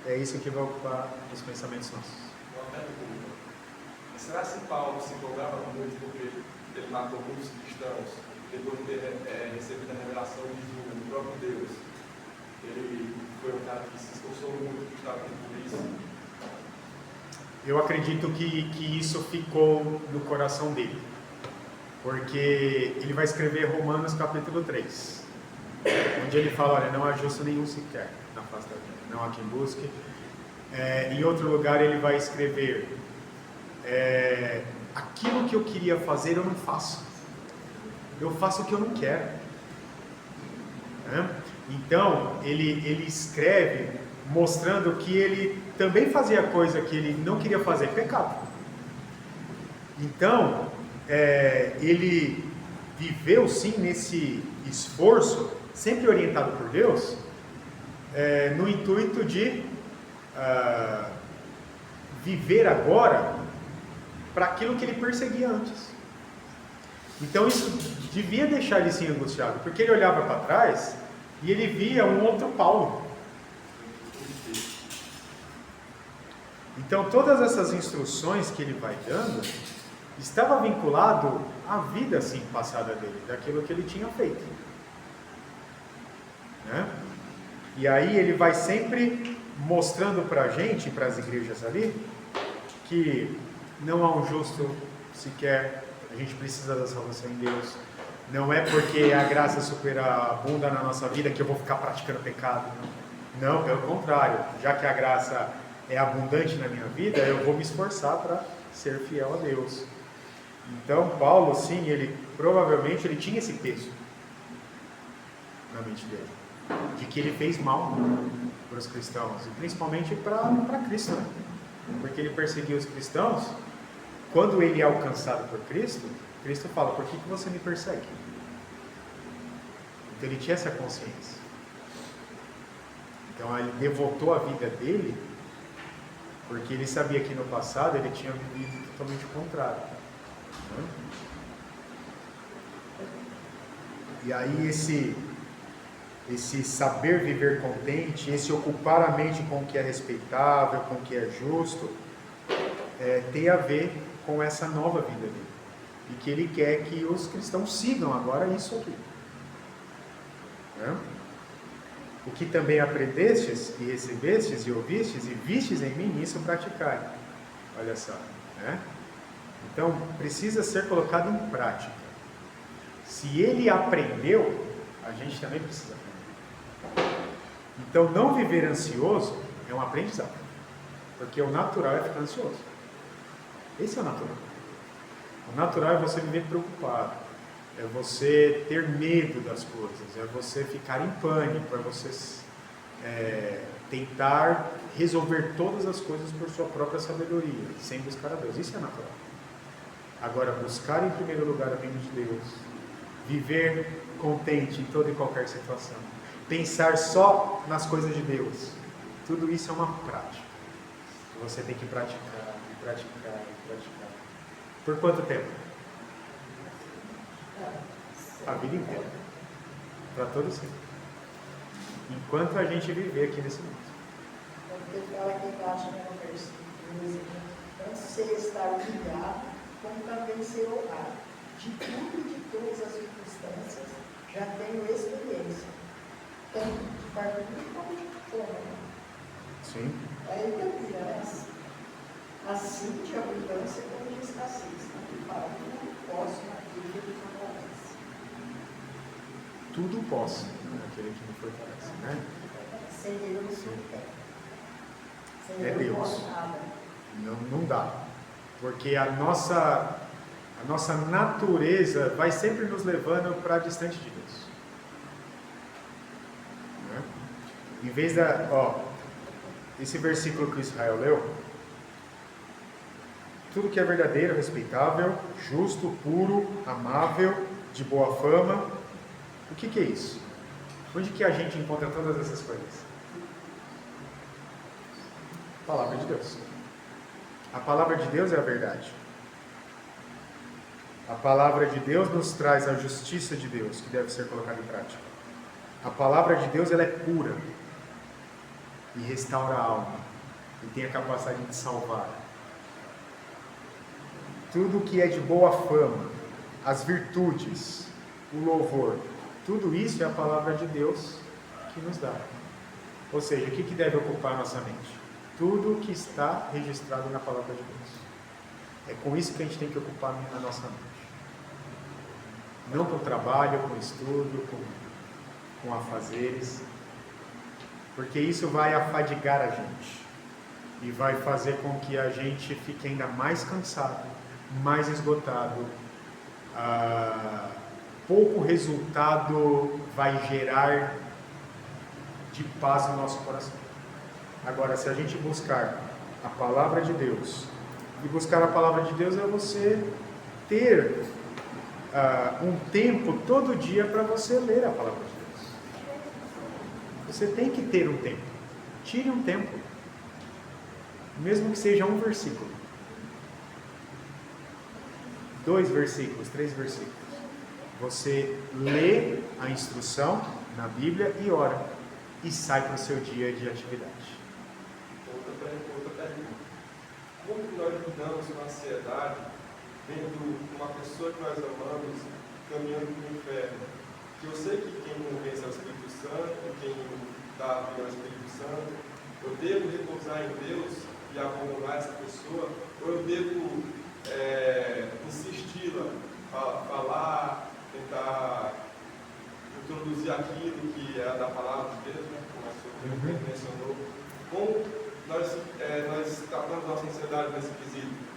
É isso que vai ocupar os pensamentos nossos. Uma pergunta. Será que Paulo se empolgava muito porque ele matou muitos cristãos depois de ter recebido a revelação do próprio Deus? Ele foi um cara que se esforçou muito para estar por isso? Eu acredito que isso ficou no coração dele. Porque ele vai escrever Romanos capítulo 3, onde ele fala, olha, não há justo nenhum sequer na face da terra, não há quem busque. Em outro lugar ele vai escrever, aquilo que eu queria fazer eu não faço, eu faço o que eu não quero. Então ele escreve mostrando que ele também fazia coisa que ele não queria fazer, pecado. Então ele viveu sim nesse esforço, sempre orientado por Deus, no intuito de viver agora para aquilo que ele perseguia antes. Então isso devia deixar ele sim angustiado, porque ele olhava para trás e ele via um outro Paulo. Então todas essas instruções que ele vai dando estava vinculado à vida assim passada dele, daquilo que ele tinha feito, né? E aí ele vai sempre mostrando para a gente, para as igrejas ali, que não há um justo sequer, a gente precisa da salvação em Deus. Não é porque a graça superabunda na nossa vida que eu vou ficar praticando pecado. Não, pelo contrário, já que a graça é abundante na minha vida, eu vou me esforçar para ser fiel a Deus. Então Paulo, sim, ele provavelmente ele tinha esse peso na mente dele, de que ele fez mal para os cristãos, e principalmente para Cristo, né? Porque ele perseguiu os cristãos. Quando ele é alcançado por Cristo, Cristo fala, por que você me persegue? Então ele tinha essa consciência. Então ele devotou a vida dele, porque ele sabia que no passado ele tinha vivido totalmente o contrário. E aí esse saber viver contente, esse ocupar a mente com o que é respeitável, com o que é justo, tem a ver com essa nova vida dele. E que ele quer que os cristãos sigam agora isso aqui. O que também aprendestes e recebestes e ouvistes e vistes em mim, isso praticai. Olha só, né? Então, precisa ser colocado em prática. Se ele aprendeu, a gente também precisa aprender. Então, não viver ansioso é um aprendizado. Porque o natural é ficar ansioso. Esse é o natural. O natural é você viver preocupado. É você ter medo das coisas. É você ficar em pânico. É você tentar resolver todas as coisas por sua própria sabedoria, sem buscar a Deus. Isso é natural. Agora, buscar em primeiro lugar o reino de Deus, viver contente em toda e qualquer situação, pensar só nas coisas de Deus, tudo isso é uma prática. Você tem que praticar, praticar, praticar. Por quanto tempo? A vida inteira. Para todo sempre. Enquanto a gente viver aqui nesse mundo. Ele fala aqui embaixo no versículo, então você está humilhado, como também ser honrado. De tudo e de todas as circunstâncias, já tenho experiência, tanto de fartura como de fome. Sim. Aí ele vira, né? Assim de abundância como de escassez. Ele fala, tudo posso naquele que me fortalece. Tudo posso naquele que me fortalece, né? Sem ele eu não sou pé. Sem É ele eu não Deus. posso nada. Não dá. Porque a nossa natureza vai sempre nos levando para distante de Deus. Né? Em vez esse versículo que Israel leu, tudo que é verdadeiro, respeitável, justo, puro, amável, de boa fama. O que é isso? Onde que a gente encontra todas essas coisas? Palavra de Deus. A palavra de Deus é a verdade. A palavra de Deus nos traz a justiça de Deus, que deve ser colocada em prática. A palavra de Deus, ela é pura e restaura a alma e tem a capacidade de salvar. Tudo que é de boa fama, as virtudes, o louvor, tudo isso é a palavra de Deus que nos dá. Ou seja, o que deve ocupar a nossa mente? Tudo que está registrado na palavra de Deus. É com isso que a gente tem que ocupar a nossa mente. Não com trabalho, com estudo, com afazeres. Porque isso vai afadigar a gente. E vai fazer com que a gente fique ainda mais cansado, mais esgotado. Pouco resultado vai gerar de paz no nosso coração. Agora, se a gente buscar a palavra de Deus, e buscar a palavra de Deus é você ter um tempo todo dia para você ler a palavra de Deus. Você tem que ter um tempo. Tire um tempo. Mesmo que seja um versículo. 2 versículos, 3 versículos. Você lê a instrução na Bíblia e ora. E sai para o seu dia de atividade. Outra pergunta. Como que nós lidamos com a ansiedade vendo uma pessoa que nós amamos caminhando para o inferno? Que eu sei que quem não vence é o Espírito Santo, quem dá a vida é o Espírito Santo. Eu devo repousar em Deus e abandonar essa pessoa? Ou eu devo insistir, falar, tentar introduzir aquilo que é da palavra de Deus, né? Como a senhora mencionou. Como nós tratamos nossa ansiedade nesse quesito?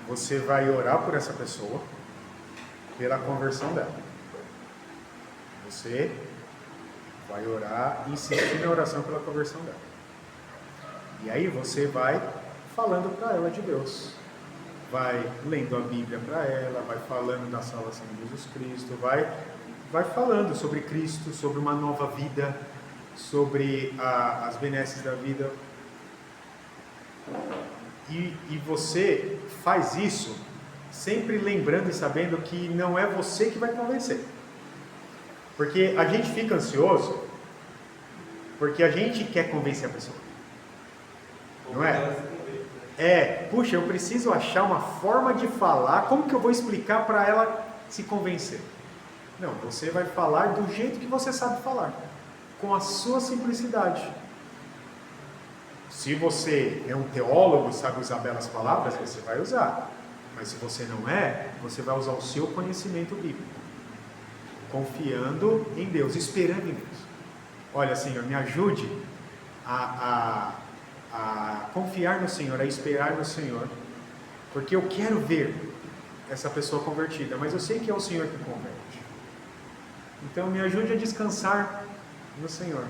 Você vai orar por essa pessoa, pela conversão dela. Você vai orar, insistir na oração pela conversão dela. E aí você vai falando para ela de Deus. Vai lendo a Bíblia para ela, vai falando da salvação de Jesus Cristo, vai falando sobre Cristo, sobre uma nova vida, sobre as benesses da vida. E você faz isso sempre lembrando e sabendo que não é você que vai convencer. Porque a gente fica ansioso porque a gente quer convencer a pessoa. Não é? Puxa, eu preciso achar uma forma de falar, como que eu vou explicar para ela se convencer? Não, você vai falar do jeito que você sabe falar, com a sua simplicidade. Se você é um teólogo, sabe usar belas palavras, você vai usar. Mas se você não é, você vai usar o seu conhecimento bíblico. confiando em Deus, esperando em Deus. Olha, Senhor, me ajude a confiar no Senhor, a esperar no Senhor, porque eu quero ver essa pessoa convertida, mas eu sei que é o Senhor que converte. Então me ajude a descansar no Senhor.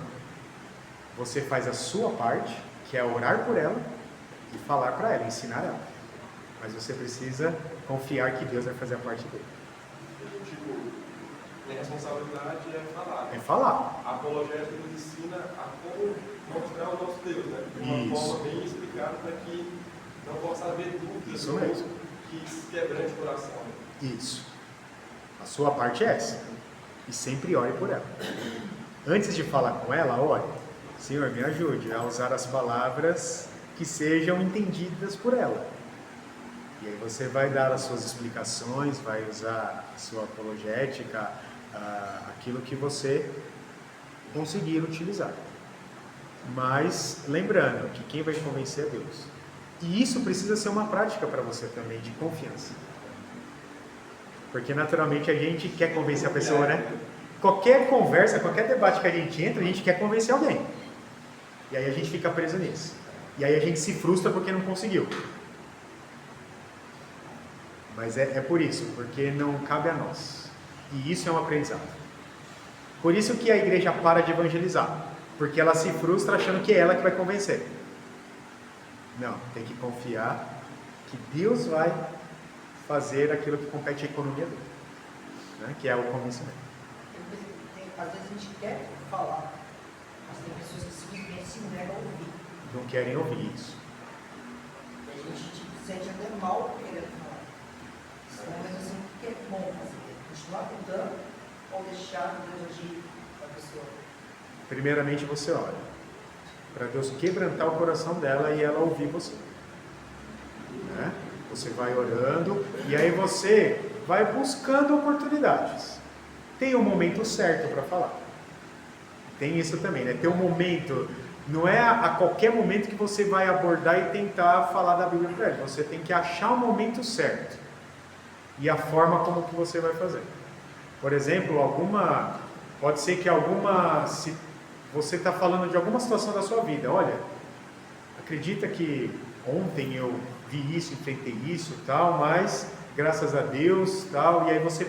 Você faz a sua parte, que é orar por ela e falar para ela, ensinar ela. Mas você precisa confiar que Deus vai fazer a parte dele. Tipo, minha responsabilidade é falar. É falar. A apologética nos ensina a como mostrar o nosso Deus, né? De uma Isso. forma bem explicada para que não possa haver dúvidas Isso mesmo. que se quebrante o coração. Isso. A sua parte é essa. E sempre ore por ela. Antes de falar com ela, ore. Senhor, me ajude a usar as palavras que sejam entendidas por ela. E aí você vai dar as suas explicações, vai usar a sua apologética, aquilo que você conseguir utilizar. Mas lembrando que quem vai convencer é Deus. E isso precisa ser uma prática para você também, de confiança. Porque naturalmente a gente quer convencer a pessoa, né? Qualquer conversa, qualquer debate que a gente entra, a gente quer convencer alguém. E aí a gente fica preso nisso. E aí a gente se frustra porque não conseguiu. Mas é por isso, porque não cabe a nós. E isso é um aprendizado. Por isso que a igreja para de evangelizar. Porque ela se frustra achando que é ela que vai convencer. Não, tem que confiar que Deus vai fazer aquilo que compete à economia dele, né? Que é o convencimento. Às vezes a gente quer falar, mas tem pessoas que simplesmente se negam a ouvir. Não querem ouvir isso. E a gente se sente até mal querendo falar. Mas assim, o que é bom fazer? Continuar cuidando ou deixar Deus agir na pessoa? Primeiramente você ora, para Deus quebrantar o coração dela e ela ouvir você. Né? Você vai orando e aí você vai buscando oportunidades. Tem um momento certo para falar. Tem isso também, né? Tem um momento, não é a qualquer momento que você vai abordar e tentar falar da Bíblia para ele. Você tem que achar o momento certo e a forma como que você vai fazer. Por exemplo, pode ser que você está falando de alguma situação da sua vida. Olha, acredita que ontem eu vi isso, enfrentei isso, tal, mas graças a Deus, tal, e aí você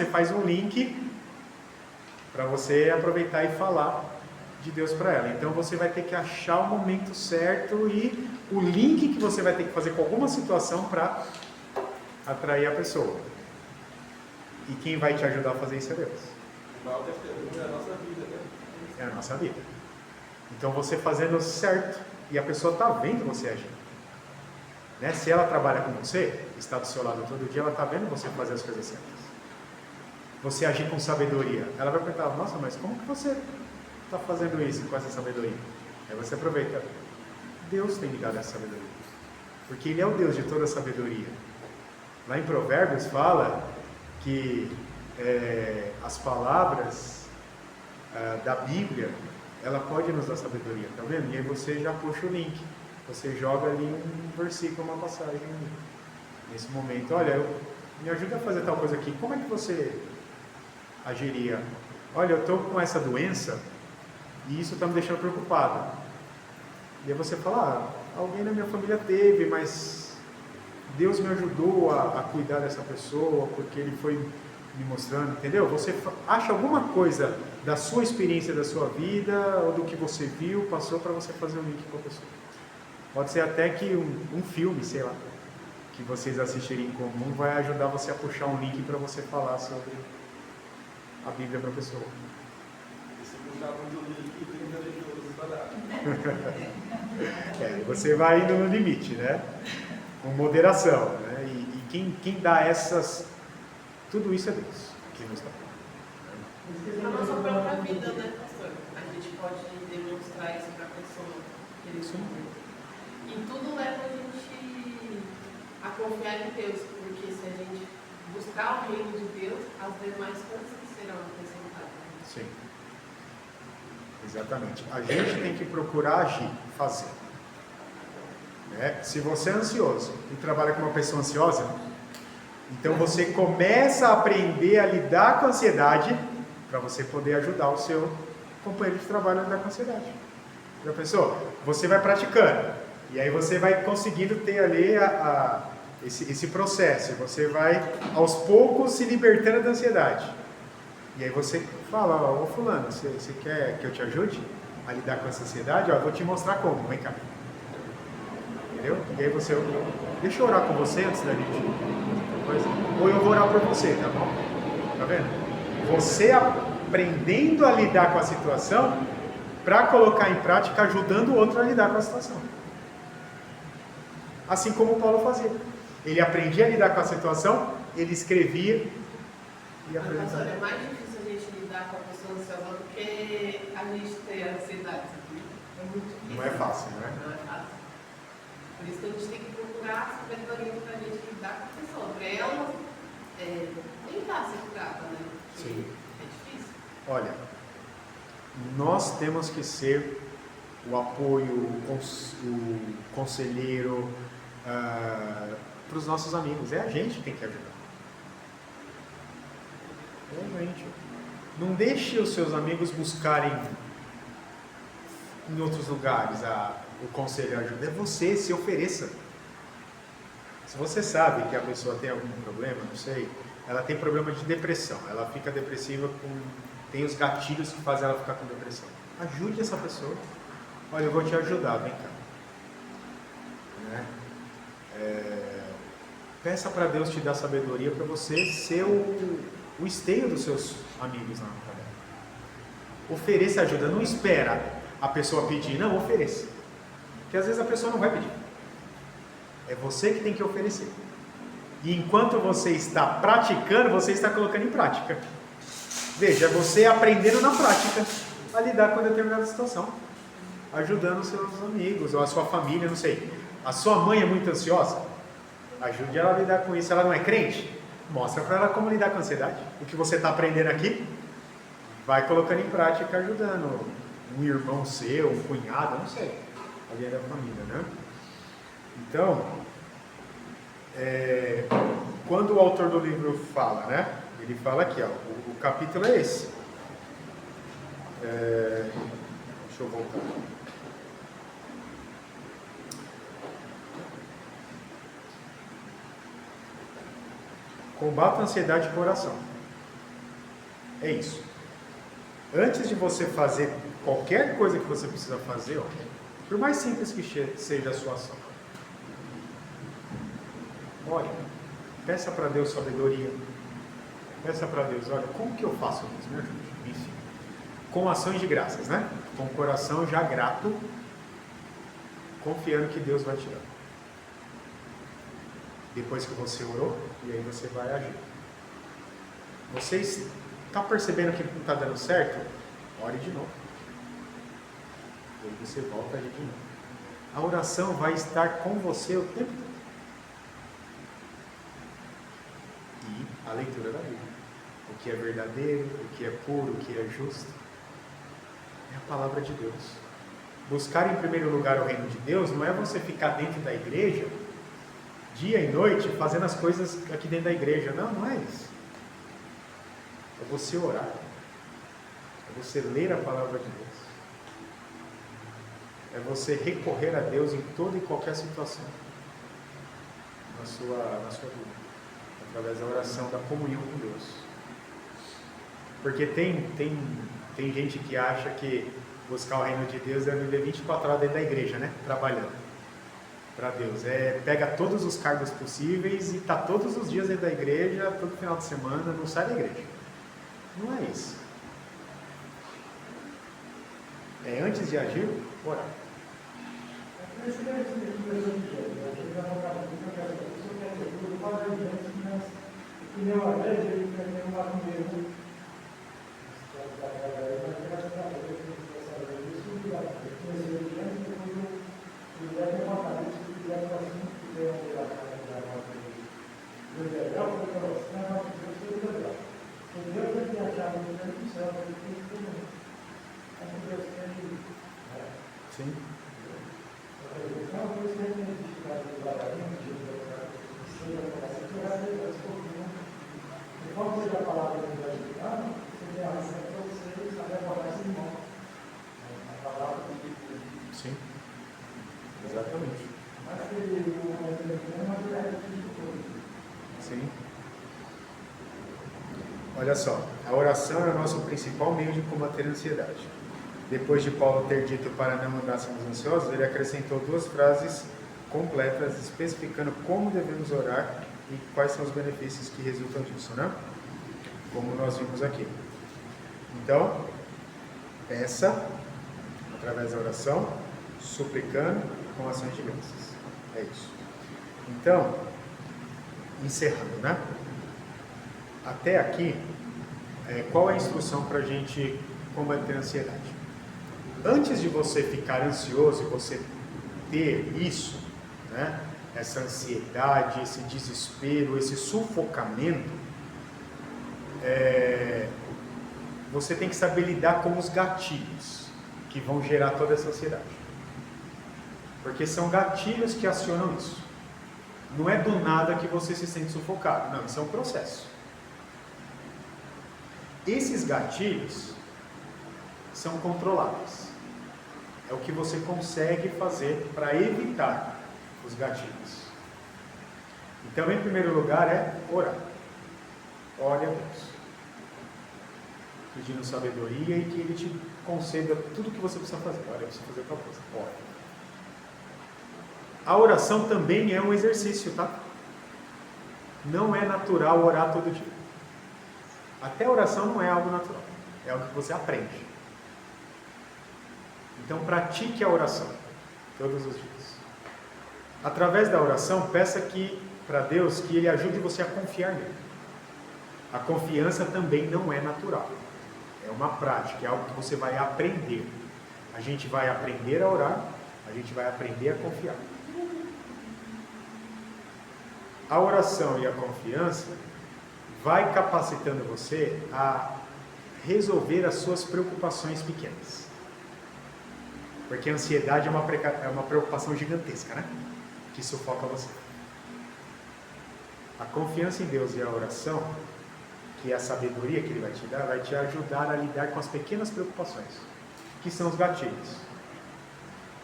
faz um link para você aproveitar e falar de Deus para ela. Então você vai ter que achar o momento certo e o link que você vai ter que fazer com alguma situação para atrair a pessoa. E quem vai te ajudar a fazer isso é Deus. O maior testemunho é a nossa vida, né? É a nossa vida. Então você fazendo certo e a pessoa está vendo você agir. Né? Se ela trabalha com você, está do seu lado todo dia, ela está vendo você fazer as coisas certas. Você agir com sabedoria. Ela vai perguntar, nossa, mas como que você está fazendo isso com essa sabedoria? Aí você aproveita. Deus tem me dado essa sabedoria. Porque Ele é o Deus de toda a sabedoria. Lá em Provérbios fala que as palavras da Bíblia, ela pode nos dar sabedoria, tá vendo? E aí você já puxa o link. Você joga ali um versículo, uma passagem nesse momento. Olha, me ajuda a fazer tal coisa aqui. Como é que você agiria? Olha, eu estou com essa doença e isso está me deixando preocupado. E aí você fala, alguém na minha família teve, mas Deus me ajudou a cuidar dessa pessoa, porque Ele foi me mostrando, entendeu? Você acha alguma coisa da sua experiência, da sua vida, ou do que você viu, passou para você fazer um link com a pessoa. Pode ser até que um filme, sei lá, que vocês assistirem em comum, vai ajudar você a puxar um link para você falar sobre a Bíblia para a pessoa. E se puxar muito link, tem que dar Você vai indo no limite, né? Com moderação, né? E quem dá essas... Tudo isso é Deus que nos dá. Na nossa própria vida, né, pastor? A gente pode demonstrar isso para a pessoa que ele comprou. E tudo leva a gente a confiar em Deus, porque se a gente buscar o reino de Deus, as demais coisas serão acrescentadas. Sim. Exatamente. A gente tem que procurar agir, fazer. Né? Se você é ansioso e trabalha com uma pessoa ansiosa, Então você começa a aprender a lidar com a ansiedade para você poder ajudar o seu companheiro de trabalho a lidar com a ansiedade. Já pensou? Você vai praticando e aí você vai conseguindo ter ali esse processo. Você vai aos poucos se libertando da ansiedade. E aí você fala, ô fulano, você quer que eu te ajude a lidar com essa ansiedade? Ó, eu vou te mostrar como, vem cá. Entendeu? E aí você, deixa eu orar com você antes da gente coisa. Ou eu vou orar por você, tá bom? Tá vendo? Você aprendendo a lidar com a situação para colocar em prática, ajudando o outro a lidar com a situação. Assim como o Paulo fazia. Ele aprendia a lidar com a situação, ele escrevia e apresentava. É mais difícil a gente lidar com a pessoa ansiosa do que a gente ter ansiedade. É muito difícil. Não é fácil, né? Não é fácil. Por isso que a gente tem que procurar sabedoria para a gente lidar com a pessoa. Para ela tentar ser curada, né? Porque Sim. é difícil. Olha, nós temos que ser o apoio, o conselheiro para os nossos amigos. É a gente que tem que ajudar. Realmente. Não deixe os seus amigos buscarem em outros lugares o conselho e a ajuda. É você, se ofereça. Se você sabe que a pessoa tem algum problema, não sei, ela tem problema de depressão, ela fica depressiva, tem os gatilhos que fazem ela ficar com depressão. Ajude essa pessoa. Olha, eu vou te ajudar, vem cá. Né? Peça para Deus te dar sabedoria para você ser o esteio dos seus amigos na trabalho. Ofereça ajuda, não espera a pessoa pedir, não, ofereça. Porque às vezes a pessoa não vai pedir. É você que tem que oferecer. E enquanto você está praticando, você está colocando em prática. Veja, você aprendendo na prática a lidar com determinada situação. Ajudando os seus amigos ou a sua família, não sei. A sua mãe é muito ansiosa? Ajude ela a lidar com isso. Ela não é crente? Mostra para ela como lidar com a ansiedade. O que você está aprendendo aqui, vai colocando em prática, ajudando um irmão seu, um cunhado, não sei, alguém da família, né? Então, quando o autor do livro fala, né? Ele fala aqui, ó, o capítulo é esse. Deixa eu voltar. Combata a ansiedade com oração. É isso. Antes de você fazer qualquer coisa que você precisa fazer, ó, por mais simples que seja a sua ação, olha, peça para Deus sabedoria. Peça para Deus, olha, como que eu faço isso? Me ajude, me ensina. Com ações de graças, né? Com o coração já grato, confiando que Deus vai te dar. Depois que você orou, e aí você vai agir. Você está percebendo que não está dando certo? Ore de novo. E aí você volta a agir de novo. A oração vai estar com você o tempo todo. E a leitura da Bíblia. O que é verdadeiro, o que é puro, o que é justo. É a palavra de Deus. Buscar em primeiro lugar o reino de Deus não é você ficar dentro da igreja dia e noite fazendo as coisas aqui dentro da igreja. Não, não é isso. É você orar. É você ler a palavra de Deus. É você recorrer a Deus em toda e qualquer situação na sua vida. Através da oração, da comunhão com Deus. Porque tem gente que acha que buscar o reino de Deus é viver 24 horas dentro da igreja, né? Trabalhando para Deus. Pega todos os cargos possíveis e está todos os dias dentro da igreja, todo final de semana, não sai da igreja. Não é isso. É antes de agir, orar. Sim. Enquanto seja a palavra que vai ajudar, você tem a receita para você saber abordar esse irmão. A palavra que Sim, exatamente. mas que ele não é uma direita de tudo. Sim. Olha só, a oração é o nosso principal meio de combater a ansiedade. Depois de Paulo ter dito para não andássemos ansiosos, ele acrescentou 2 frases completas especificando como devemos orar e quais são os benefícios que resultam disso, né? Como nós vimos aqui. Então, peça através da oração, suplicando com ações de graças. É isso. Então, encerrando, né? Até aqui, qual é a instrução para a gente combater a ansiedade? Antes de você ficar ansioso e você ter isso, né? Essa ansiedade, esse desespero, esse sufocamento, você tem que saber lidar com os gatilhos que vão gerar toda essa ansiedade. Porque são gatilhos que acionam isso. Não é do nada que você se sente sufocado. Não, isso é um processo. Esses gatilhos são controláveis. É o que você consegue fazer para evitar os gatilhos. Então, em primeiro lugar, é orar. Ore a Deus, pedindo sabedoria e que Ele te conceda tudo o que você precisa fazer. Olha, eu preciso fazer tal coisa. Ore. A oração também é um exercício, tá? Não é natural orar todo dia. Até a oração não é algo natural. É algo que você aprende. Então, pratique a oração todos os dias. Através da oração, peça para Deus que Ele ajude você a confiar nele. A confiança também não é natural. É uma prática, é algo que você vai aprender. A gente vai aprender a orar, a gente vai aprender a confiar. A oração e a confiança vai capacitando você a resolver as suas preocupações pequenas. Porque a ansiedade é uma preocupação gigantesca, né? Que sufoca você. A confiança em Deus e a oração, que é a sabedoria que Ele vai te dar, vai te ajudar a lidar com as pequenas preocupações, que são os gatilhos.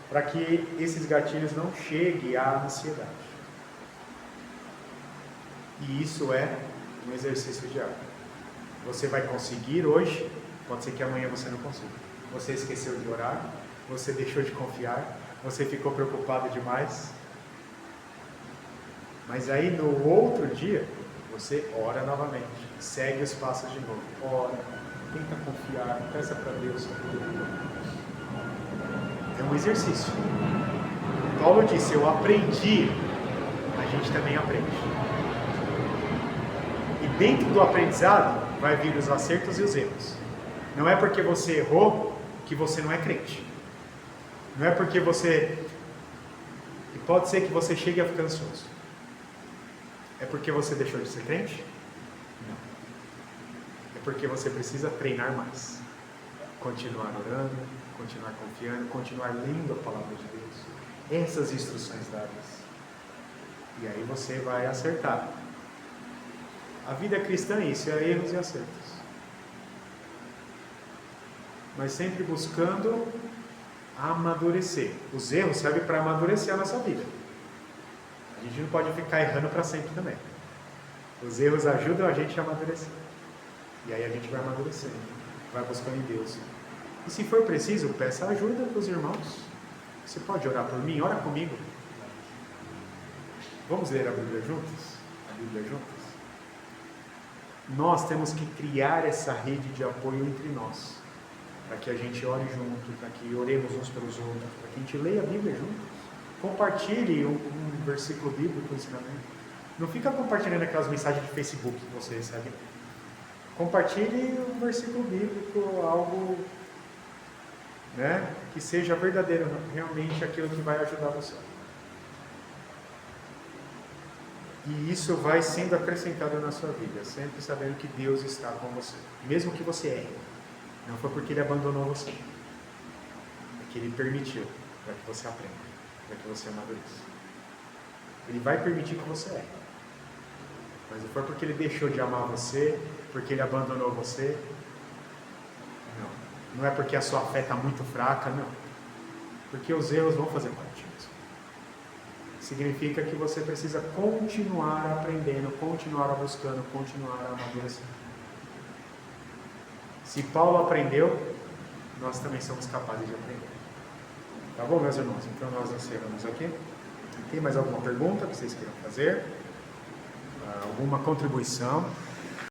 Para que esses gatilhos não cheguem à ansiedade. E isso é um exercício diário. Você vai conseguir hoje, pode ser que amanhã você não consiga. Você esqueceu de orar, você deixou de confiar, você ficou preocupado demais. Mas aí no outro dia, você ora novamente, segue os passos de novo. Ora, tenta confiar, peça para Deus. É um exercício. Paulo disse, eu aprendi, a gente também aprende. E dentro do aprendizado, vai vir os acertos e os erros. Não é porque você errou que você não é crente. Não é porque você... E pode ser que você chegue a ficar ansioso. É porque você deixou de ser crente? Não. É porque você precisa treinar mais. Continuar orando, continuar confiando, continuar lendo a palavra de Deus. Essas instruções dadas. E aí você vai acertar. A vida cristã é isso, é erros e acertos. Mas sempre buscando amadurecer. Os erros servem para amadurecer a nossa vida. A gente não pode ficar errando para sempre também. Os erros ajudam a gente a amadurecer. E aí a gente vai amadurecendo, vai buscando em Deus. E se for preciso, peça ajuda para os irmãos. Você pode orar por mim? Ora comigo. Vamos ler a Bíblia juntos? A Bíblia juntos? Nós temos que criar essa rede de apoio entre nós. Para que a gente ore junto, para que oremos uns pelos outros, para que a gente leia a Bíblia juntos. Compartilhe um versículo bíblico, um ensinamento. Não fica compartilhando aquelas mensagens de Facebook que você recebe. Compartilhe um versículo bíblico, algo, né, que seja verdadeiro, realmente aquilo que vai ajudar você. E isso vai sendo acrescentado na sua vida, sempre sabendo que Deus está com você. Mesmo que você erre, não foi porque Ele abandonou você. É que Ele permitiu, para que você aprenda, para que você amadureça. Ele vai permitir que você erre. Mas não foi porque ele deixou de amar você, porque ele abandonou você. Não. Não é porque a sua fé está muito fraca, não. Porque os erros vão fazer parte disso. Significa que você precisa continuar aprendendo, continuar buscando, continuar amadurecendo. Se Paulo aprendeu, nós também somos capazes de aprender. Tá bom, meus irmãos? Então nós encerramos aqui. Tem mais alguma pergunta que vocês queiram fazer? Alguma contribuição?